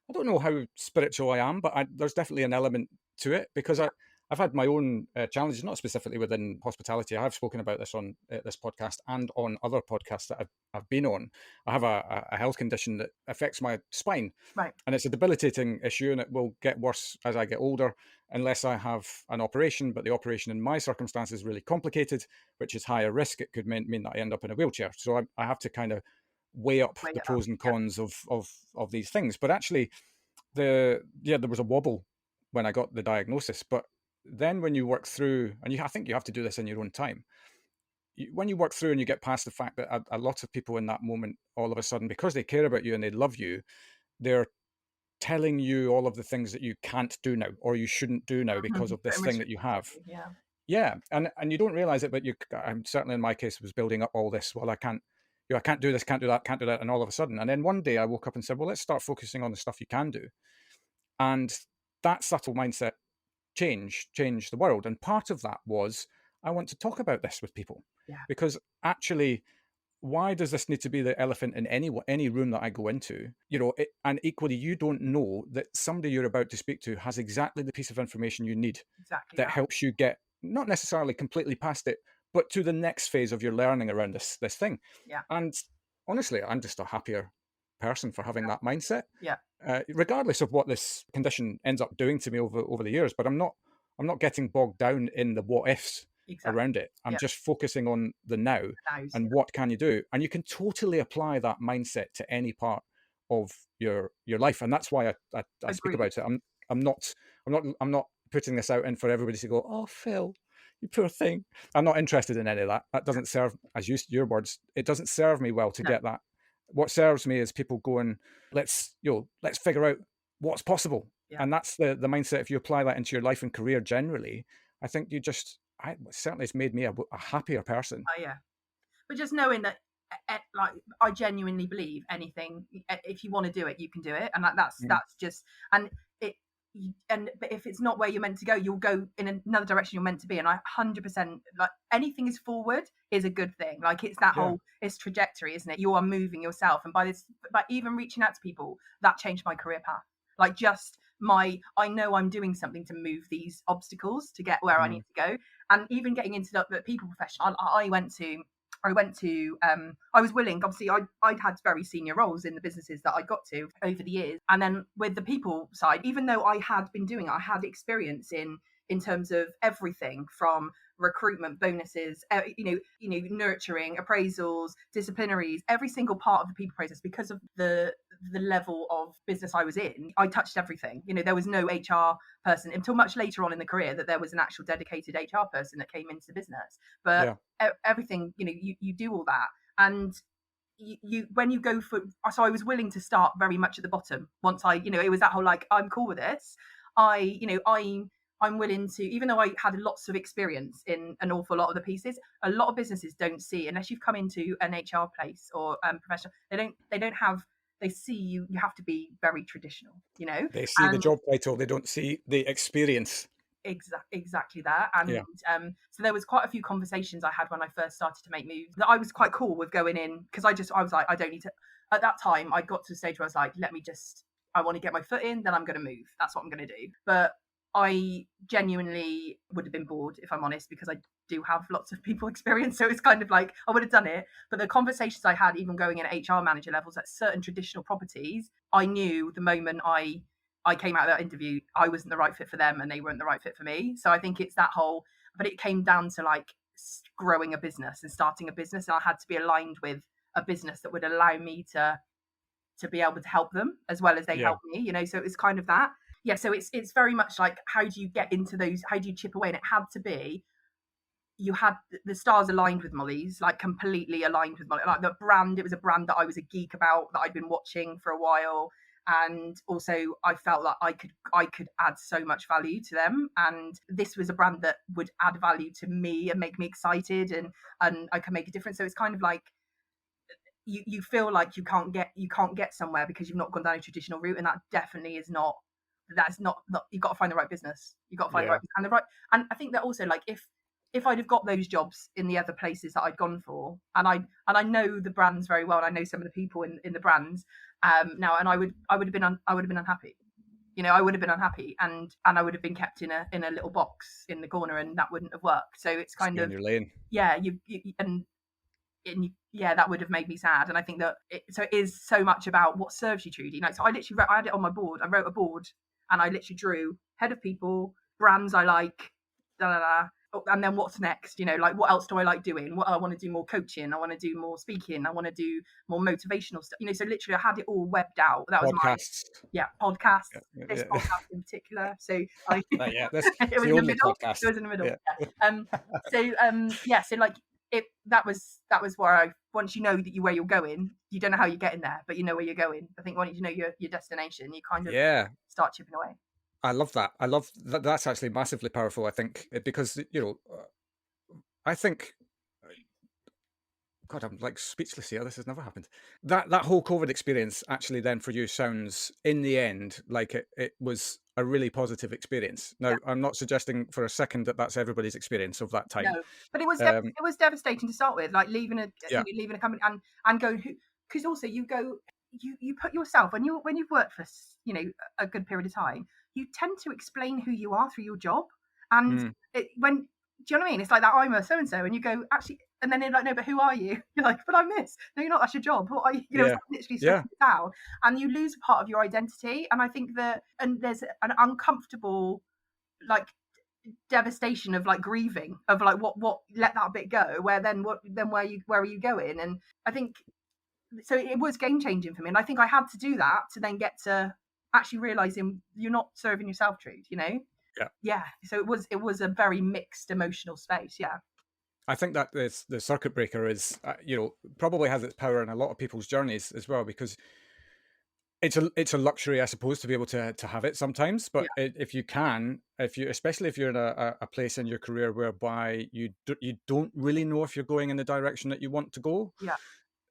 I don't know how spiritual I am, but there's definitely an element to it because I've had my own challenges, not specifically within hospitality. I have spoken about this on this podcast and on other podcasts that I've been on. I have a health condition that affects my spine, Right. and it's a debilitating issue, and it will get worse as I get older unless I have an operation. But the operation in my circumstances is really complicated, which is higher risk. It could mean that I end up in a wheelchair. So I have to kind of weigh up Weigh the it up. pros and Yeah. cons of these things. But actually, there was a wobble when I got the diagnosis. But then when you work through, and I think you have to do this in your own time. When you work through and you get past the fact that a lot of people in that moment, all of a sudden, because they care about you and they love you, they're telling you all of the things that you can't do now or you shouldn't do now because of Put this in thing that you restrictions on have. you, yeah. Yeah, and you don't realize it, but I'm certainly in my case was building up all this. Well, I can't, I can't do this, can't do that, can't do that, and all of a sudden, and then one day I woke up and said, well, let's start focusing on the stuff you can do, and that subtle mindset changed the world. And part of that was I want to talk about this with people, Yeah. because actually, why does this need to be the elephant in any room that I go into? And equally, you don't know that somebody you're about to speak to has exactly the piece of information you need Exactly that helps you get not necessarily completely past it, but to the next phase of your learning around this thing. Yeah. And honestly, I'm just a happier person for having that mindset. Yeah. Regardless of what this condition ends up doing to me over the years, but I'm not getting bogged down in the what ifs around it. I'm just focusing on the now and what can you do, and you can totally apply that mindset to any part of your life. And that's why I speak about it. I'm not putting this out in for everybody to go, oh Phil, you poor thing. I'm not interested in any of that. That doesn't serve, as your words, it doesn't serve me well to get that. What serves me is people going, let's figure out what's possible. Yeah. And that's the mindset. If you apply that into your life and career generally, I think certainly it's made me a happier person. Oh yeah. But just knowing that, like, I genuinely believe anything, if you want to do it, you can do it. And that's just, but if it's not where you're meant to go, you'll go in another direction you're meant to be. And I 100%, like, anything is forward is a good thing. Like, it's that whole, it's trajectory, isn't it? You are moving yourself. And by even reaching out to people, that changed my career path. Like, just I know I'm doing something to move these obstacles to get where I need to go. And even getting into the people profession, I was willing, obviously I'd had very senior roles in the businesses that I got to over the years. And then with the people side, even though I had been doing it, I had experience in terms of everything from recruitment, bonuses, nurturing, appraisals, disciplinaries, every single part of the people process. Because of the level of business I was in, I touched everything. There was no HR person until much later on in the career that there was an actual dedicated HR person that came into the business. But everything, you do all that. And you when you go for, so I was willing to start very much at the bottom. Once it was that whole, like, I'm cool with this. I'm willing to, even though I had lots of experience in an awful lot of the pieces, a lot of businesses don't see, unless you've come into an HR place or professional, they see you have to be very traditional, They see the job title, they don't see the experience. Exactly that. And so there was quite a few conversations I had when I first started to make moves that I was quite cool with going in, because I was like, I don't need to. At that time, I got to a stage where I was like, I want to get my foot in, then I'm going to move. That's what I'm going to do. But I genuinely would have been bored, if I'm honest, because I do have lots of people experience. So it's kind of like, I would have done it. But the conversations I had, even going in at HR manager levels at certain traditional properties, I knew the moment I came out of that interview, I wasn't the right fit for them and they weren't the right fit for me. So I think it's that whole, but it came down to, like, growing a business and starting a business. And I had to be aligned with a business that would allow me to be able to help them as well as they help me, so it was kind of that. Yeah, so it's very much like, how do you get into those, how do you chip away? And it had to be, you had the stars aligned with Molly's, like completely aligned with Molly. Like, the brand, it was a brand that I was a geek about, that I'd been watching for a while. And also I felt that I could add so much value to them. And this was a brand that would add value to me and make me excited, and I could make a difference. So it's kind of like, you feel like you can't get somewhere because you've not gone down a traditional route. And that definitely is not that's not you've got to find the right business. You've got to find the right, and I think that also, like, if I'd have got those jobs in the other places that I'd gone for, and I know the brands very well, and I know some of the people in the brands now, and I would have been unhappy. I would have been unhappy, and I would have been kept in a little box in the corner, and that wouldn't have worked. So it's kind of your lane. Yeah, that would have made me sad. And I think that it is so much about what serves you, Trudi. So I literally I had it on my board. I wrote a board, and I literally drew head of people, brands I like, and then what's next. Like, what else do I like doing? What I want to do more coaching. I want to do more speaking. I want to do more motivational stuff. So literally, I had it all webbed out. That was podcasts. Podcasts. This podcast in particular. So that's it was the in the only middle. podcast. It was in the middle. So like that was where once you know where you're going, you don't know how you're getting there, but you know where you're going. I think once you know your destination, you kind of start chipping away. I love that. I love that. That's actually massively powerful, I think, because, I think, God, I'm like speechless here. This has never happened. That whole COVID experience actually then for you sounds, in the end, like it was a really positive experience. Now, I'm not suggesting for a second that that's everybody's experience of that time. No, but it was devastating to start with, like leaving a company and go, because also you put yourself, when you've worked for a good period of time, you tend to explain who you are through your job, and do you know what I mean? It's like that, I'm a so and so, and you go, actually, and then they're like, no, but who are you? You're like, but I'm this. No, you're not. That's your job. What are you? It's like literally stripping it down, and you lose a part of your identity. And I think and there's an uncomfortable, like, devastation of like grieving of like what let that bit go. Where are you going? And I think so. It was game changing for me, and I think I had to do that to then get to actually realizing you're not serving yourself, Trude. So it was a very mixed emotional space. I think that the circuit breaker is probably has its power in a lot of people's journeys as well, because it's a luxury, I suppose, to be able to have it sometimes. But especially if you're in a place in your career whereby you don't really know if you're going in the direction that you want to go,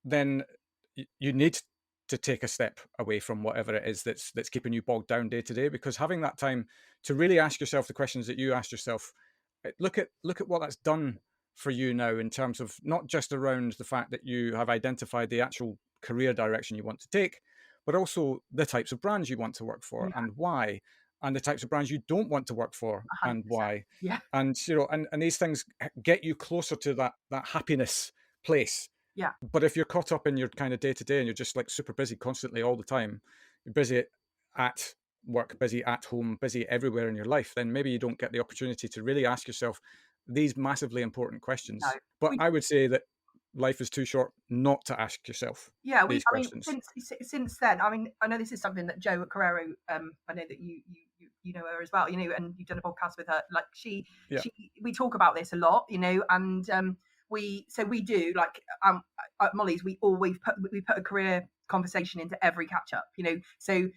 then you need to take a step away from whatever it is that's keeping you bogged down day to day, because having that time to really ask yourself the questions that you asked yourself, look at what that's done for you now, in terms of not just around the fact that you have identified the actual career direction you want to take, but also the types of brands you want to work for and why, and the types of brands you don't want to work for 100%. And why. And and these things get you closer to that happiness place. But if you're caught up in your kind of day to day and you're just like super busy constantly all the time, you're busy at work, busy at home, busy everywhere in your life, then maybe you don't get the opportunity to really ask yourself these massively important questions. But I would say that life is too short not to ask yourself these questions. Since then, I mean, I know this is something that Jo Carrero, I know that you know her as well, and you've done a podcast with her. Like we talk about this a lot, and we do, like, at Molly's, we always put a career conversation into every catch up, so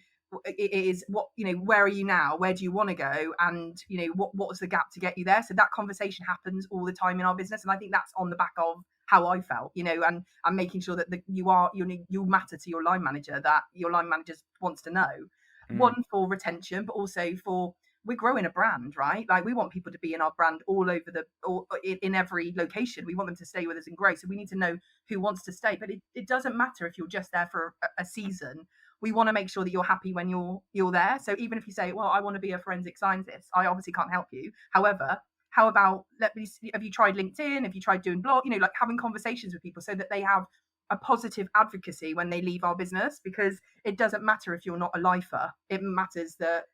it is what, where are you now, where do you want to go, and what's the gap to get you there. So that conversation happens all the time in our business, and I think that's on the back of how I felt, and making sure that you matter to your line manager, that your line manager wants to know, one, for retention, but also for, we're growing a brand, right? Like, we want people to be in our brand all over in every location. We want them to stay with us and grow. So we need to know who wants to stay. But it doesn't matter if you're just there for a season. We want to make sure that you're happy when you're there. So even if you say, well, I want to be a forensic scientist, I obviously can't help you. However, how about, have you tried LinkedIn? Have you tried doing blog? Like, having conversations with people so that they have a positive advocacy when they leave our business, because it doesn't matter if you're not a lifer. It matters that,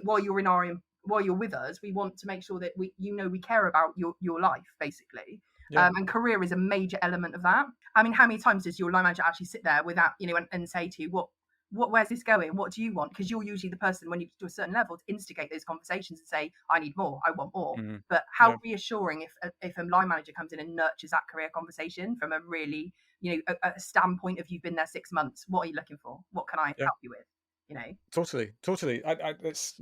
while you're with us, we want to make sure that we care about your life, basically. And career is a major element of that. I mean, how many times does your line manager actually sit there without, and say to you, where's this going? What do you want? Because you're usually the person, when you get to a certain level, to instigate those conversations and say, I need more, I want more. But how reassuring if a line manager comes in and nurtures that career conversation from a really, a standpoint of, you've been there 6 months, what are you looking for? What can I help you with? Totally. It's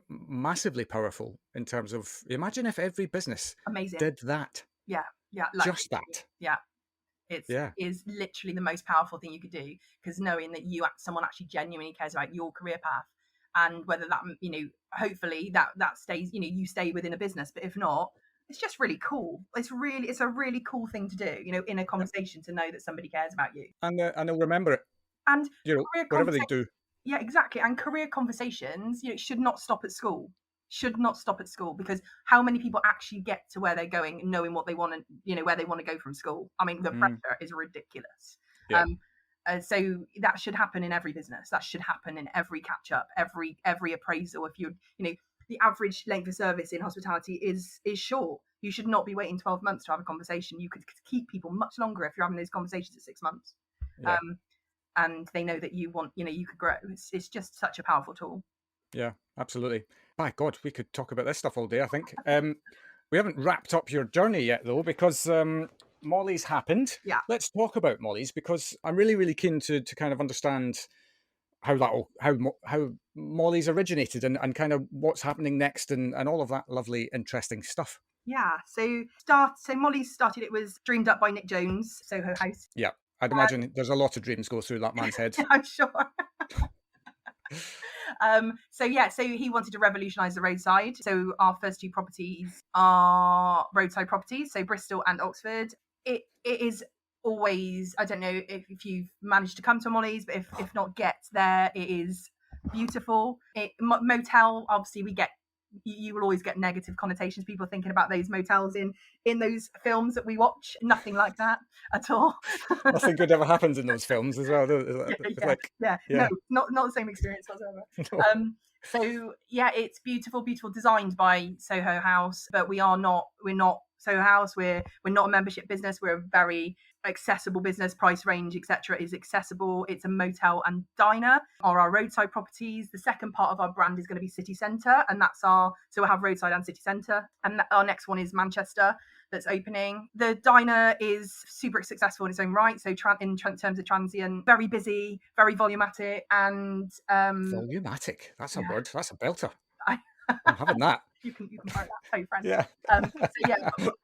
massively powerful in terms of, imagine if every business did that. Like, just that. It is literally the most powerful thing you could do, because knowing that someone actually genuinely cares about your career path, and whether that, hopefully that stays, you stay within a business. But if not, it's just really cool. It's a really cool thing to do, in a conversation, to know that somebody cares about you. And they'll remember it. And career whatever they do. Yeah, exactly. And career conversations, should not stop at school. Should not stop at school, because how many people actually get to where they're going, knowing what they want and where they want to go from school? I mean, the pressure is ridiculous. Yeah. So that should happen in every business. That should happen in every catch up, every appraisal. If the average length of service in hospitality is short. You should not be waiting 12 months to have a conversation. You could keep people much longer if you're having those conversations at 6 months. Yeah. And they know that you want, you could grow. It's just such a powerful tool. Yeah, absolutely. My God, we could talk about this stuff all day, I think. We haven't wrapped up your journey yet, though, because Molly's happened. Yeah. Let's talk about Molly's, because I'm really, really keen to kind of understand how Molly's originated and kind of what's happening next and all of that lovely, interesting stuff. Yeah. So Molly's started. It was dreamed up by Nick Jones, Soho House. Yeah. I'd imagine there's a lot of dreams go through that man's head. I'm sure. So he wanted to revolutionise the roadside. So our first two properties are roadside properties, so Bristol and Oxford. It is always, I don't know if you've managed to come to Molly's, but if not, get there. It is beautiful. Motel, obviously you will always get negative connotations, people thinking about those motels in those films that we watch. Nothing like that at all. Nothing good ever happens in those films as well. No, not the same experience whatsoever. No. So it's beautiful designed by Soho House, but we're not Soho House. We're not a membership business. We're a very accessible business. Price range, etc., is accessible. It's a motel and diner are our roadside properties. The second part of our brand is going to be city centre, and so we'll have roadside and city centre. And our next one is Manchester, that's opening. The diner is super successful in its own right. So in terms of transient, very busy, very volumatic, and volumatic. That's a word. That's a belter. I'm having that. You can borrow that. Tell your friends. Yeah.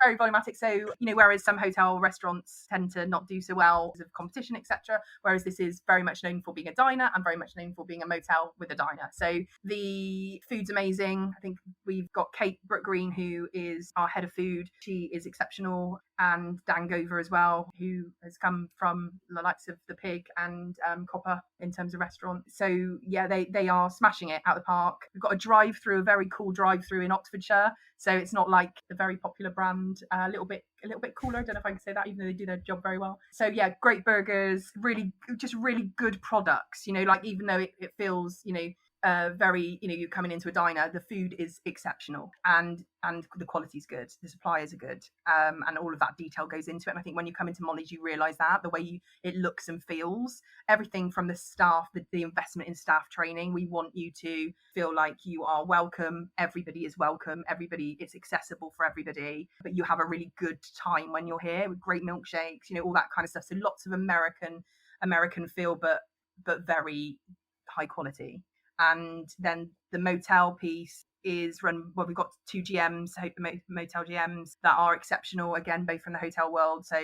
Very volumatic. So, whereas some hotel restaurants tend to not do so well because of competition, etc. Whereas this is very much known for being a diner and very much known for being a motel with a diner. So the food's amazing. I think we've got Kate Brook-Green, who is our head of food. She is exceptional. And Dan Gover as well, who has come from the likes of The Pig and Copper in terms of restaurant. So they are smashing it out of the park. We've got a very cool drive-through in Oxfordshire. So it's not like the very popular brand, a little bit cooler. I don't know if I can say that, even though they do their job very well. So great burgers, really good products. Even though it feels, very, you're coming into a diner, the food is exceptional and the quality's good, the suppliers are good, and all of that detail goes into it. And I think when you come into Molly's, you realise that the way it looks and feels, everything from the staff, the investment in staff training, we want you to feel like you are welcome. Everybody is welcome. It's accessible for everybody, but you have a really good time when you're here with great milkshakes, all that kind of stuff. So lots of American feel, but very high quality. And then the motel piece is run, we've got two GMs, motel GMs that are exceptional, again, both from the hotel world, so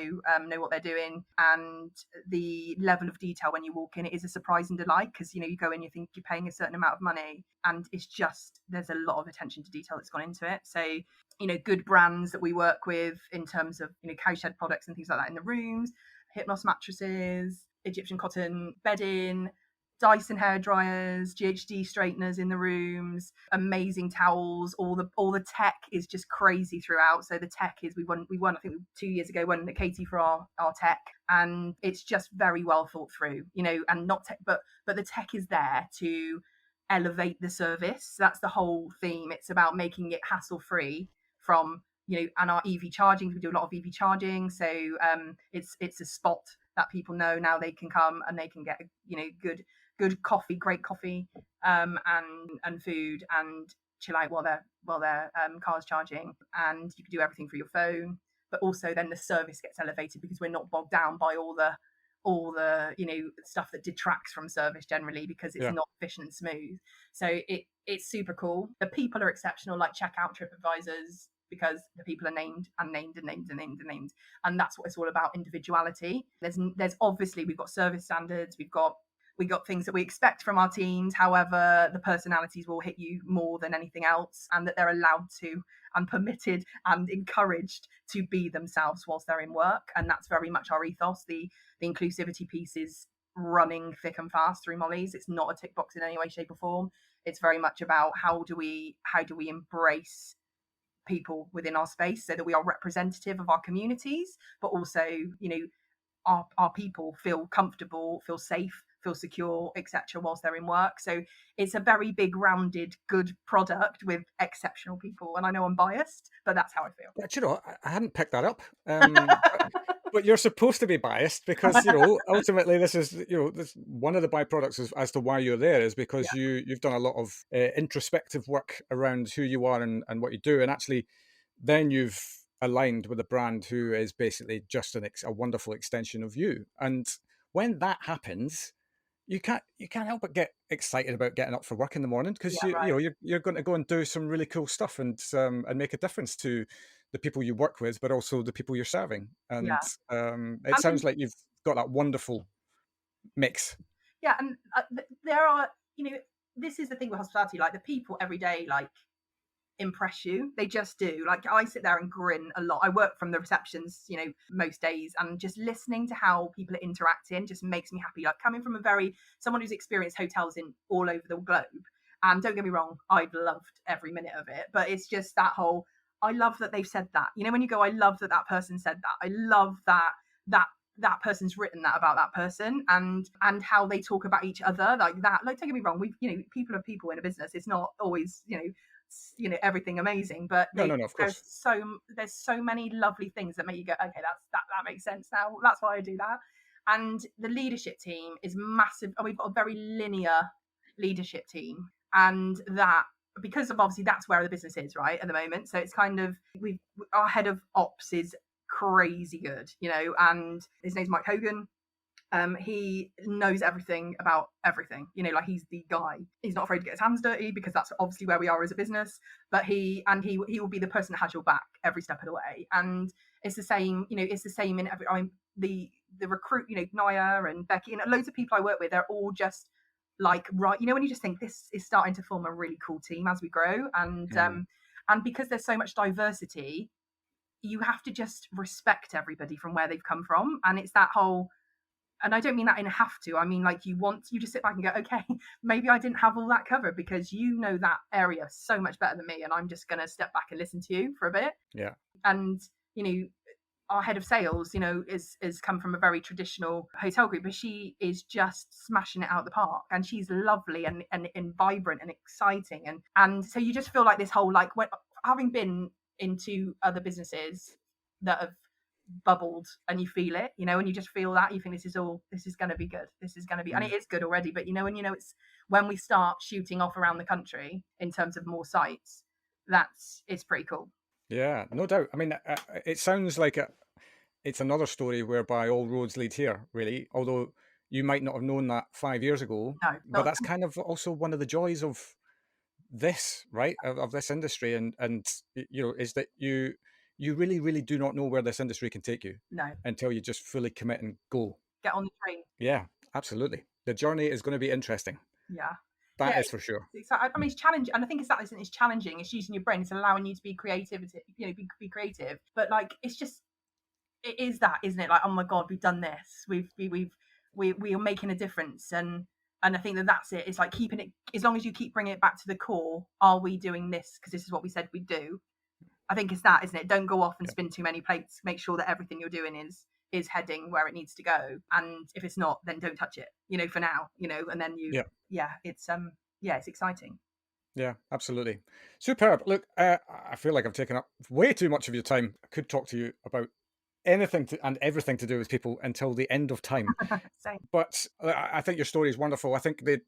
know what they're doing. And the level of detail when you walk in, it is a surprise and delight, because, you go in, you think you're paying a certain amount of money, and it's just, there's a lot of attention to detail that's gone into it. So, good brands that we work with in terms of, cowshed products and things like that in the rooms, Hypnos mattresses, Egyptian cotton bedding, Dyson hair dryers, GHD straighteners in the rooms, amazing towels. All the tech is just crazy throughout. So the tech is, we won I think 2 years ago, won the Katie for our tech, and it's just very well thought through, and not tech, but the tech is there to elevate the service. That's the whole theme. It's about making it hassle free from, and our EV charging. We do a lot of EV charging, so it's a spot that people know now they can come and they can get good coffee, great coffee, and food, and chill out while their car's charging. And you can do everything through your phone, but also then the service gets elevated because we're not bogged down by all the stuff that detracts from service generally, because it's not efficient and smooth. So it's super cool. The people are exceptional, like checkout trip advisors, because the people are named, and that's what it's all about, individuality. There's obviously, we've got service standards, we've got We got things that we expect from our teams. However, the personalities will hit you more than anything else, and that they're allowed to and permitted and encouraged to be themselves whilst they're in work. And that's very much our ethos. The inclusivity piece is running thick and fast through Molly's. It's not a tick box in any way, shape, or form. It's very much about how do we embrace people within our space so that we are representative of our communities, but also, our people feel comfortable, feel safe, feel secure, etc. whilst they're in work. So it's a very big, rounded, good product with exceptional people. And I know I'm biased, but that's how I feel. But I hadn't picked that up. But you're supposed to be biased because ultimately this is this one of the byproducts as to why you're there is because you've done a lot of introspective work around who you are and what you do, and actually then you've aligned with a brand who is basically just a wonderful extension of you. And when that happens, you can't help but get excited about getting up for work in the morning because you're going to go and do some really cool stuff and make a difference to the people you work with, but also the people you're serving. And it sounds like you've got that wonderful mix. Yeah, and there are, this is the thing with hospitality, like the people every day, like impress you. They just do. Like I sit there and grin a lot. I work from the receptions, most days, and just listening to how people are interacting just makes me happy. Like coming from someone who's experienced hotels in all over the globe. And don't get me wrong, I've loved every minute of it, but it's just that whole, I love that they've said that. When you go, I love that person said that. I love that person's written that about that person, and how they talk about each other like that. Like, don't get me wrong, people are people in a business. It's not always, everything amazing, but no, of course. There's so many lovely things that make you go, okay, that makes sense now. That's why I do that. And the leadership team is massive. We've got a very linear leadership team, and that, because of obviously that's where the business is right at the moment. So it's kind of, our head of ops is crazy good, and his name's Mike Hogan. He knows everything about everything, like he's the guy. He's not afraid to get his hands dirty because that's obviously where we are as a business, but he will be the person that has your back every step of the way. And it's the same, it's the same in every, the recruit, Naya and Becky and loads of people I work with, they're all just like, right, when you just think this is starting to form a really cool team as we grow. And and because there's so much diversity, you have to just respect everybody from where they've come from. And it's that whole, and I don't mean that in a have to, I mean like you just sit back and go, okay, maybe I didn't have all that covered because that area so much better than me, and I'm just going to step back and listen to you for a bit. Yeah. And our head of sales, is come from a very traditional hotel group, but she is just smashing it out of the park, and she's lovely and vibrant and exciting, and so you just feel like this whole, like, having been into other businesses that have bubbled, and you feel it, and you just feel that, you think this is going to be good, this is going to be, and it is good already, but it's when we start shooting off around the country in terms of more sites, it's pretty cool. Yeah, no doubt. I mean, it sounds like it's another story whereby all roads lead here, really, although you might not have known that 5 years ago. No, but that's kind of also one of the joys of this, right, of this industry, and is that you really, really do not know where this industry can take you. No. Until you just fully commit and go. Get on the train. Yeah, absolutely. The journey is going to be interesting. Yeah. That is for sure. I mean, it's challenging, and I think it's challenging. It's using your brain. It's allowing you to be creativity, be creative. But like, it is that, isn't it? Like, oh my God, we've done this. We are making a difference, and I think that's it. It's like keeping it, as long as you keep bringing it back to the core. Are we doing this because this is what we said we'd do? I think it's that, isn't it? Don't go off and spin too many plates. Make sure that everything you're doing is heading where it needs to go, and if it's not, then don't touch it, for now, and then it's exciting. Yeah, absolutely. Superb. Look, I feel like I've taken up way too much of your time. I could talk to you about anything and everything to do with people until the end of time. Same. But I think your story is wonderful. I think that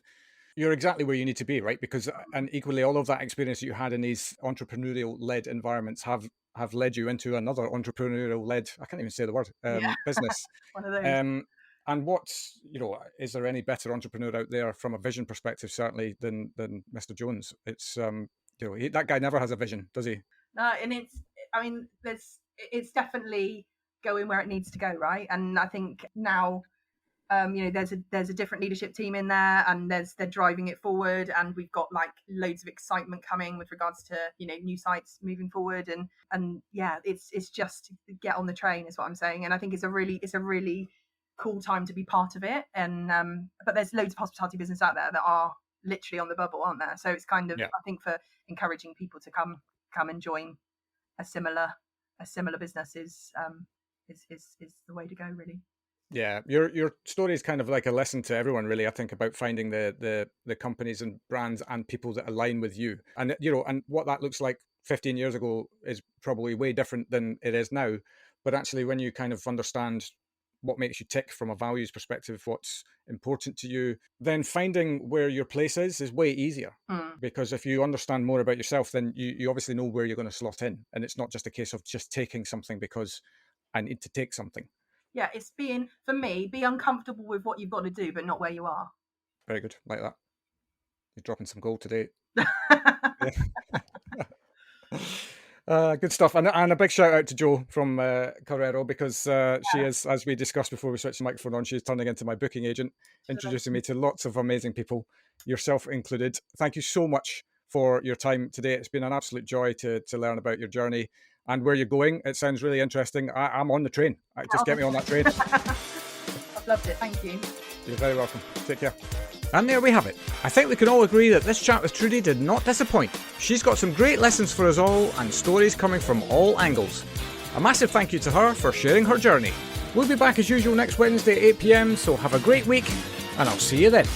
you're exactly where you need to be, right? Because, and equally, all of that experience that you had in these entrepreneurial-led environments have led you into another entrepreneurial-led, I can't even say the word, business. One of those. And what's, is there any better entrepreneur out there from a vision perspective, certainly, than Mr. Jones? It's, that guy never has a vision, does he? No, and it's definitely going where it needs to go, right? And I think now There's a different leadership team in there, and they're driving it forward, and we've got like loads of excitement coming with regards to new sites moving forward, and yeah, it's just get on the train is what I'm saying. And I think it's a really cool time to be part of it. And but there's loads of hospitality business out there that are literally on the bubble, aren't there? So it's kind of, I think, for encouraging people to come and join a similar business is the way to go, really. Yeah, your story is kind of like a lesson to everyone, really. I think about finding the companies and brands and people that align with you, and and what that looks like 15 years ago is probably way different than it is now. But actually, when you kind of understand what makes you tick from a values perspective, what's important to you, then finding where your place is way easier. Because if you understand more about yourself, then you obviously know where you're going to slot in, and it's not just a case of just taking something because I need to take something. Yeah, it's be uncomfortable with what you've got to do, but not where you are. Very good, like that. You're dropping some gold today. Good stuff. And a big shout out to Jo from Carrero, because she is, as we discussed before we switched the microphone on, she's turning into my booking agent, introducing me to lots of amazing people, yourself included. Thank you so much for your time today. It's been an absolute joy to learn about your journey and where you're going. It sounds really interesting. I'm on the train. Just get me on that train. I've loved it. Thank you. You're very welcome. Take care. And there we have it. I think we can all agree that this chat with Trudi did not disappoint. She's got some great lessons for us all and stories coming from all angles. A massive thank you to her for sharing her journey. We'll be back as usual next Wednesday at 8 PM, so have a great week, and I'll see you then.